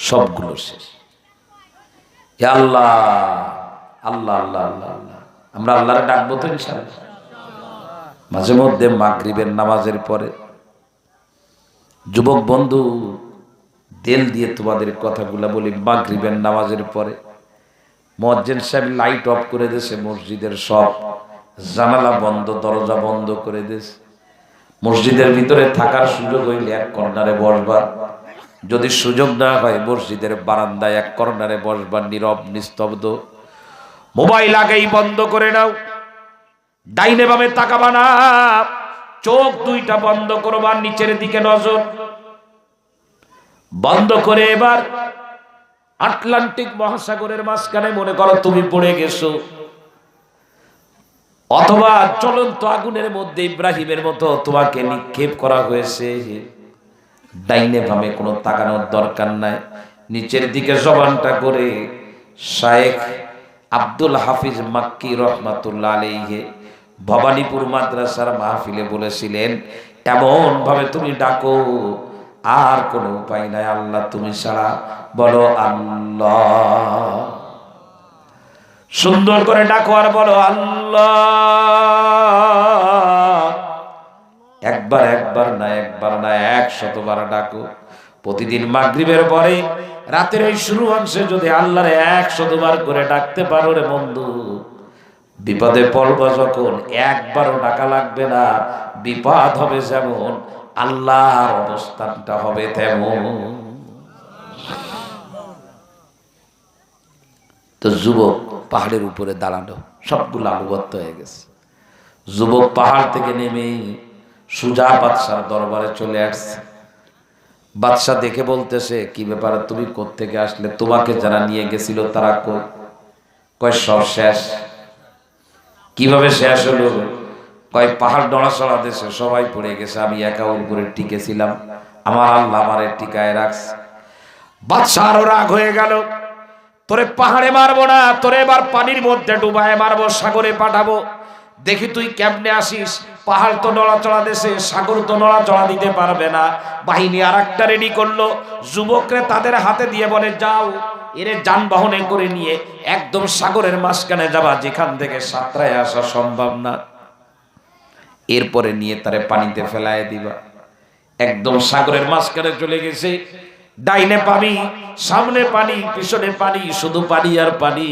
[SPEAKER 1] সবগুলো শেষ। আল্লাহ আল্লাহ আল্লাহ আল্লাহ আল্লাহ, আমরা আল্লাহরে ডাকবো তো ইনশাআল্লাহ। মাঝে মধ্যে মাগরিবের নামাজের পরে যুবক বন্ধু দিল দিয়ে তোমাদের কথাগুলা বলি, মাগরিবের নামাজের পরে মুয়াজ্জিন সাহেব লাইট অফ করে দিয়েছে, মসজিদের সব জানালা বন্ধ, দরজা বন্ধ করে দিয়েছে। মসজিদের ভিতরে থাকার সুযোগ হইলে এক কর্নারে বসবা, যদি সুযোগ না হয় মসজিদের বারান্দায় এক কর্নারে বসবা, নীরব নিস্তব্ধ। মোবাইল আগেই বন্ধ করে নাও, ডাইনে বামে তাকাবা না, চোখ দুইটা বন্ধ করবা, নিচের দিকে নজর বন্ধ করে এবার আটলান্টিক মহাসাগরের মাঝখানে মনে করো তুমি পড়ে গেছো, অথবা জ্বলন্ত আগুনের মধ্যে ইব্রাহিমের মতো তোমাকে নিক্ষেপ করা হয়েছে। ডাইনে বামে কোনো তাকানোর দরকার নাই, নিচের দিকে জবানটা করে শায়েখ আব্দুল হাফিজ মাক্কি রহমাতুল্লাহ আলাইহি ভবানীপুর মাদ্রাসার মাহফিলে বলেছিলেন, এমন ভাবে তুমি ডাকো আর কোনো উপায় নাই, আল্লাহ তুমি ছাড়া, বলো আল্লাহ। সুন্দর করে ডাকো আর বলো আল্লাহ। একবার একবার না, একবার না, 100 বার ডাকো। প্রতিদিন মাগরিবের পরে রাতের এই শুরু অংশে যদি আল্লাহরে 100 বার করে ডাকতে পারো রে বন্ধু, বিপদে পড়বা যখন একবারও ডাকা লাগবে না, বিপদ হবে যেমন আল্লাহর অবস্থানটা হবে তেমন। তো যুবক পাহাড়ের উপরে দাঁড়ানো, সবগুলো আলুবত্ত হয়ে গেছে। যুবক পাহাড় থেকে নেমে সুজা বাদশার দরবারে চলে আসছে। বাদশা দেখে বলতেছে, কি ব্যাপার, তুমি কোত্থেকে আসলে? তোমাকে যারা নিয়ে গেছিল তারা কই? কয় সব শেষ। কিভাবে শেষ হলো? কয় পাহাড় নড়াচড়া দেশে সবাই পড়ে গেছে, আমি একা উপরে টিকেছিলাম, আমার আল্লাহ আমারে টিকায় রাখছে। বাদশা আরো রাগ হয়ে গেল, তোরে পাহাড়ে মারবো না, তোরে এবার পানির মধ্যে ডুবায় মারবো, সাগরে পাঠাবো, দেখি তুই কেমনে আসিস। পাহাড় তো নড়াচড়া দেশে, সাগর তো নড়াচড়া দিতে পারবে না। বাহিনী আর একটা রেডি করলো, যুবকরে তাদের হাতে দিয়ে বলে, যাও এর যানবাহনে করে নিয়ে একদম সাগরের মাঝখানে যাবা, যেখান থেকে সাঁতরায় আসা সম্ভব না, এরপরে নিয়ে তারে পানিতে ফেলায় দিবা। একদম সাগরের মাঝখানে চলে গেছে, ডাইনে পানি, সামনে পানি, পিছনে পানি, শুধু পানি আর পানি।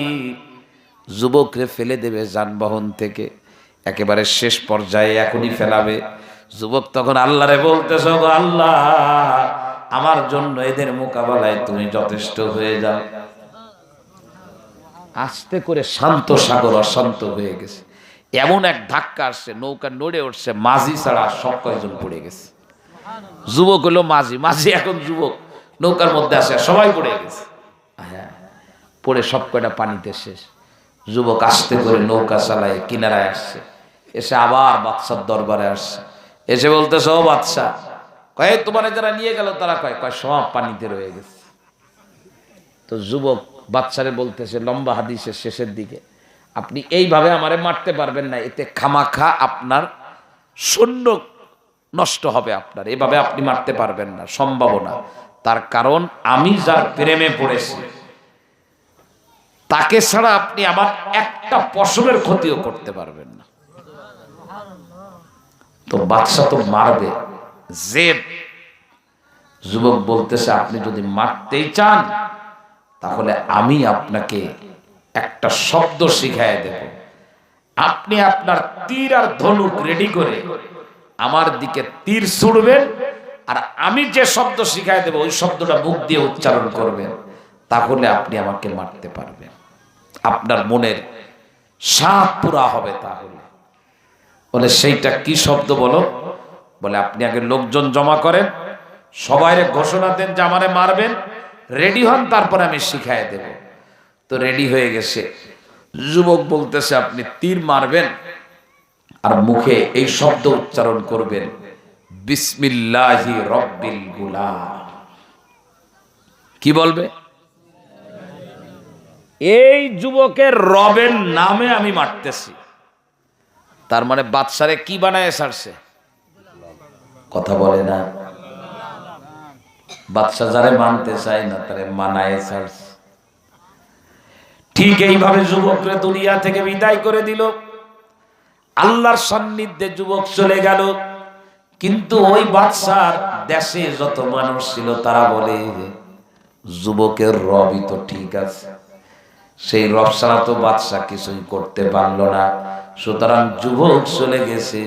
[SPEAKER 1] যুবকরে ফেলে দেবে যানবাহন থেকে, একেবারে শেষ পর্যায়ে এখনই ফেলাবে। যুবক তখন আল্লাহরে বলতেছ, আল্লাহ আমার জন্য এদের মোকাবেলায় তুমি যথেষ্ট হয়ে যাও। আস্তে করে শান্ত সাগর অশান্ত হয়ে গেছে, এমন এক ধাক্কা আসছে, নৌকা নড়ে উঠছে, মাঝি ছাড়া সব কয়জন পড়ে গেছে। যুবক হলো মাঝি, মাঝি এখন যুবক নৌকার মধ্যে আসে, সবাই পড়ে গেছে। হ্যাঁ, পড়ে সব কয়টা পানিতে শেষ। যুবক আস্তে করে নৌকা চালায় কিনারায় আসছে, এসে আবার বাদশার দরবারে আসছে, এসে বলতেছে, ও বাদশা, কয় তোমার যারা নিয়ে গেল তারা কয়? কয় সব পানিতে রয়ে গেছে। তো যুবক বাচ্চারে বলতেছে লম্বা হাদিসের শেষের দিকে, আপনি এইভাবে আমারে মারতে পারবেন না, এতে খামাখা আপনার সৈন্য নষ্ট হবে, আপনার এভাবে আপনি মারতে পারবেন না, সম্ভব না। তার কারণ আমি যার প্রেমে পড়েছি তাকে ছাড়া আপনি আমার একটা পশমের ক্ষতিও করতে পারবেন না। তো বাদশা তো মারবে, জেদ। যুবক বলতেছে আপনি যদি মারতেই চান তাহলে আমি আপনাকে একটা শব্দ শিখায় দেব, আপনি আপনার তীর আর ধনুক রেডি করে আমার দিকে তীর ছুড়বেন, আর আমি যে শব্দ শিখায় দেব ওই শব্দটা মুখ দিয়ে উচ্চারণ করবেন, তাহলে আপনি আমাকে মারতে পারবেন, আপনার মনের সাধ পুরা হবে। তাহলে বলে সেইটা কি শব্দ বলো? বলে আপনি আগে লোকজন জমা করেন, সবাইরে ঘোষণা দেন যে আমারে মারবেন, রেডি হন, তারপরে আমি শিখায় দেব। তো রেডি হয়ে গেছে। যুবক বলতেছে আপনি তীর মারবেন আর মুখে এই শব্দ উচ্চারণ করবেন, বিসমিল্লাহি রব্বিল গুলাম। কি বলবে? এই যুবকের রবের নামে আমি মারতেছি। তার মানে বাদশারে কি বানায় ছাড়ছে? কথা বলে না। বাদশা যারে মানতে চায় না তারে মানায় ছাড়ছে। ঠিক এইভাবে যুবকরে দুনিয়া থেকে বিদায় করে দিল। আল্লাহর সান্নিধ্যে যুবক চলে গেল। কিন্তু ওই বাদশার দেশে যত মানুষ ছিল তারা বলে যুবকের রবই তো ঠিক আছে, সেই রব ছাড়া তো বাদশা কিছুই করতে পারল না। সুতরাং যুবক চলে গেছে,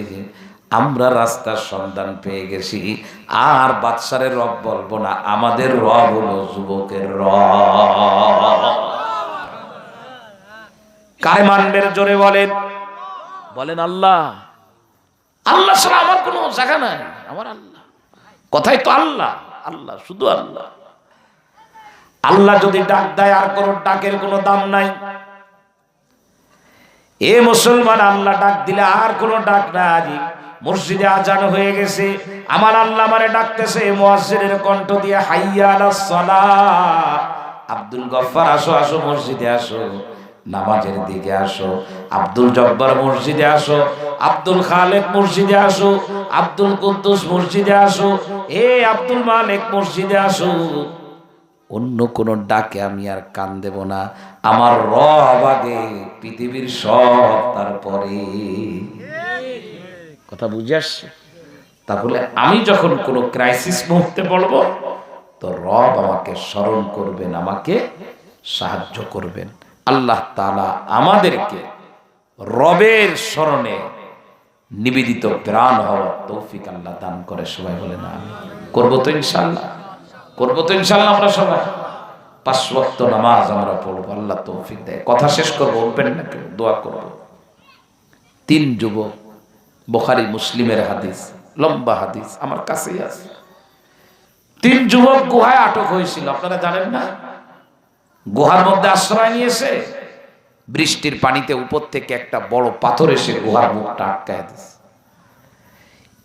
[SPEAKER 1] আমরা রাস্তার সন্ধান পেয়ে গেছি, আর বাদশারের রব বলবো না, আমাদের রব হলো যুবকের রব। কারে মানবেন জোরে বলেন? বলেন আল্লাহ। আল্লাহ ছাড়া আমার কোনো জায়গা নাই, আমার আল্লাহ। কথাই তো আল্লাহ, আল্লাহ, শুধু আল্লাহ। আল্লাহ যদি ডাক দেয় আর কোন ডাকের কোনো দাম নাই। এ মুসলমান, আল্লাহ ডাক দিলে আর কোনো ডাক নাই। মসজিদে আজান হয়ে গেছে, আমার আল্লাহ আমারে ডাকতেছে মুয়াজ্জিনের কণ্ঠ দিয়ে, হাইয়া আলাস সালাহ। আব্দুল গফফার আসো, আসো মসজিদে আসো, নামাজের দিকে আসো। আব্দুল জব্বার মসজিদে আসো, আব্দুল খালেক মসজিদে আসো, আব্দুল কুদ্দুস মসজিদে আসো, এ আব্দুল মালিক মসজিদে আসো। অন্য কোন ডাকে আমি আর কান দেব না, আমার রব আগে, পৃথিবীর সব তারপরে। কথা বুঝে আসছে? তাহলে আমি যখন কোন ক্রাইসিস মুহূর্তে পড়বো তো রব আমাকে স্মরণ করবেন, আমাকে সাহায্য করবেন। আল্লাহ তাআলা আমাদেরকে রবের স্মরণে নিবেদিত প্রাণ হওয়ার তৌফিক আল্লাহ দান করে। সবাই বলে না করবো তো ইনশাআল্লাহ, করবো তো ইনশাআল্লাহ। আমরা সবাই 5 ওয়াক্ত নামাজ আমরা পড়বো, আল্লাহ তৌফিক দেয়। কথা শেষ করবো, উঠবেন না কেউ, দোয়া করবো। 3 যুবক, বুখারী মুসলিমের হাদিস, লম্বা হাদিস, আমার কাছেই আছে। 3 যুবক গুহায় আটক হয়েছিল, আপনারা জানেন না? গুহার মধ্যে আশ্রয় নিয়েছে, বৃষ্টির পানিতে উপর থেকে একটা বড় পাথর এসে গুহার মুখটা আটকায় দিয়েছে।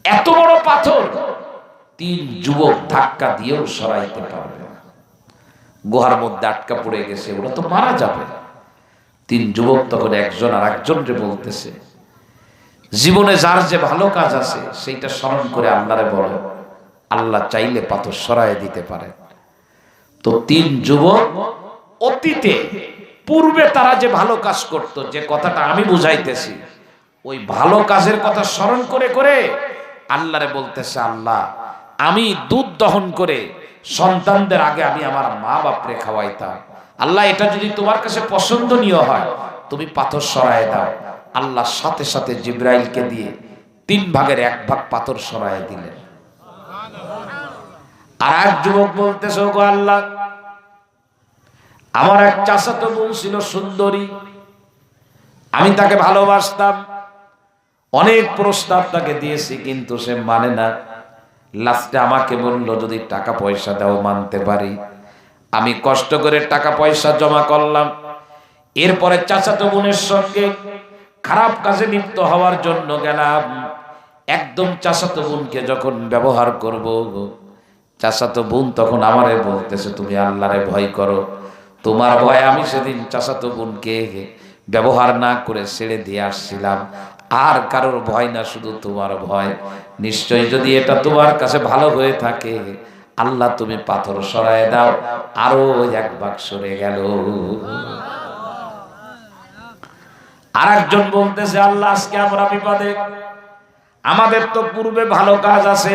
[SPEAKER 1] এত বড় পাথর 3 যুবক ধাক্কা দিয়েও সরাইতে পারবে না, গুহার মধ্যে আটকা পড়ে গেছে, ওরা তো মারা যাবে। 3 যুবক তখন একজন আর একজনকে বলতেছে, জীবনে যার যে ভালো কাজ আছে সেইটা স্মরণ করে আল্লাহরে বলো, আল্লাহ চাইলে পাথর সরাই দিতে পারে। তো 3 যুবক অতীতে পূর্বে তারা যে ভালো কাজ করত, যে কথাটা আমি বুঝাইতেছি, ওই ভালো কাজের কথা স্মরণ করে করে আল্লাহরে বলতেছে, আল্লাহ আমি দুধ দহন করে সন্তানদের আগে আমি আমার মা বাপরে খাওয়াইতাম, আল্লাহ এটা যদি তোমার কাছে পছন্দনীয় হয় তুমি পাথর সরায় দাও। আল্লাহ সাথে সাথে জিবরাইলকে দিয়ে 3 ভাগের 1 ভাগ পাথর সরায় দিলেন। আর এক যুবক বলতেছে, ওগো আল্লাহ, আমার এক চাচাতো বোন ছিল সুন্দরী, আমি তাকে ভালোবাসতাম, অনেক প্রস্তাব তাকে দিয়েছি কিন্তু সে মানে না। লাস্টে আমাকে বলল যদি টাকা পয়সা দাও মানতে পারি। আমি কষ্ট করে টাকা পয়সা জমা করলাম। এরপরে চাচাতো বোনের সঙ্গে খারাপ কাজে লিপ্ত হওয়ার জন্য গেলাম। একদম চাচাতো বোনকে যখন ব্যবহার করব, চাচাতো বোন তখন আমারে বলতেছে তুমি আল্লাহরে ভয় করো, তোমার ভয়ে আমি সেদিন চাচাতো বোনকে ব্যবহার না করে ছেড়ে দিয়ে আসছিলাম। আর কারোর ভয় না, শুধু তোমার ভয়। নিশ্চয়ই যদি এটা তোমার কাছে ভালো হয়ে থাকে, আল্লাহ তুমি পাথর সরায় দাও। আরো এক ভাগ সরে গেল। আর একজন বলতেছে, আল্লাহ আজকে আমরা বিপদে। আমাদের তো পূর্বে ভালো কাজ আছে।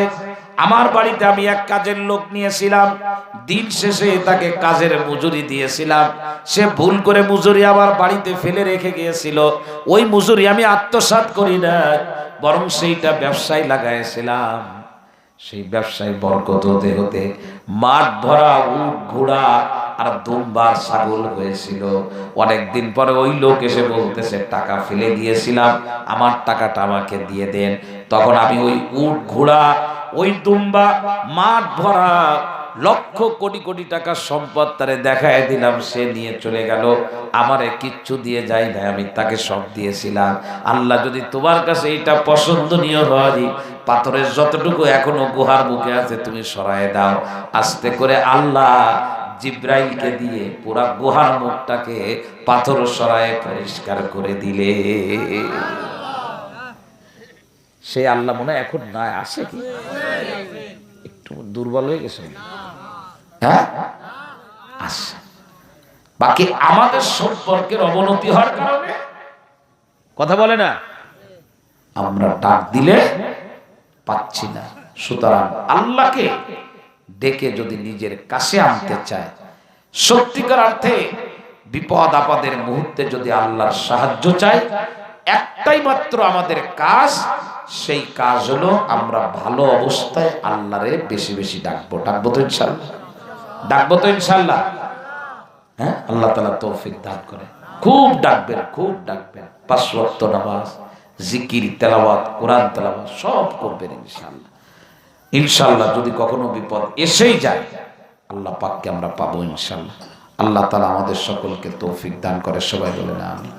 [SPEAKER 1] আমার বাড়িতে আমি এক কাজের লোক নিয়েছিলাম, দিন শেষে তাকে কাজের মজুরি দিয়েছিলাম। সে ভুল করে মজুরি আমার বাড়িতে ফেলে রেখে গিয়েছিল। ওই মজুরি আমি আত্মসাৎ করি না, বরং সেইটা ব্যবসায় লাগাইছিলাম। সেই ব্যবসায় বরকত হতে হতে মাঠ ভরা উট ঘোড়া আর দুম্বা ছাগল হয়েছিল। অনেকদিন পরে ওই লোক এসে বলতেছে, টাকা ফেলে দিয়েছিলাম, আমার টাকাটা আমাকে দিয়ে দেন। তখন আমি ওই উট ঘোড়া, ওই দুম্বা, মাঠ ভরা লক্ষ কোটি কোটি টাকার সম্পদ তারে দেখায় দিলাম। সে নিয়ে চলে গেল, আমারে কিচ্ছু দিয়ে যায় না, আমি তাকে সব দিয়েছিলাম। আল্লাহ যদি তোমার কাছে এটা পছন্দনীয় হয়, পাথরের যতটুকু এখনো গুহার বুকে আছে তুমি সরায় দাও। আস্তে করে আল্লাহ জিব্রাইলকে দিয়ে পুরা গুহার মুখটাকে পাথর সরায় পরিষ্কার করে দিলে। সে আল্লাহ মনে হয় এখন না, আসে কি একটু দুর্বল হয়ে গেছে? হ্যাঁ, আসে। বাকি আমাদের সম্পর্কের অবনতি হওয়ার কারণে কথা বলে না, আমরা ডাক দিলে পাচ্ছি না। সুতরাং আল্লাহকে ডেকে যদি নিজের কাছে আনতে চায়, সত্যিকার অর্থে বিপদ আপদের মুহূর্তে যদি আল্লাহর সাহায্য চাই, একটাই মাত্র আমাদের কাজ, সেই কাজ হলো আমরা ভালো অবস্থায় আল্লাহরে বেশি বেশি ডাকবো। ডাকবো তো ইনশাআল্লাহ? ডাকবো তো ইনশাআল্লাহ? হ্যাঁ, আল্লাহ তাআলা তৌফিক দান করে। খুব ডাকবেন, খুব ডাকবেন। 5 ওয়াক্ত নামাজ, জিকির, তেলাওয়াত, কোরআন তেলাওয়াত সব করবেন ইনশাআল্লাহ। ইনশাআল্লাহ যদি কখনো বিপদ এসেই যায়, আল্লাহ পাককে আমরা পাবো ইনশাআল্লাহ। আল্লাহ তাআলা আমাদের সকলকে তৌফিক দান করে। সবাই বলেন আমিন।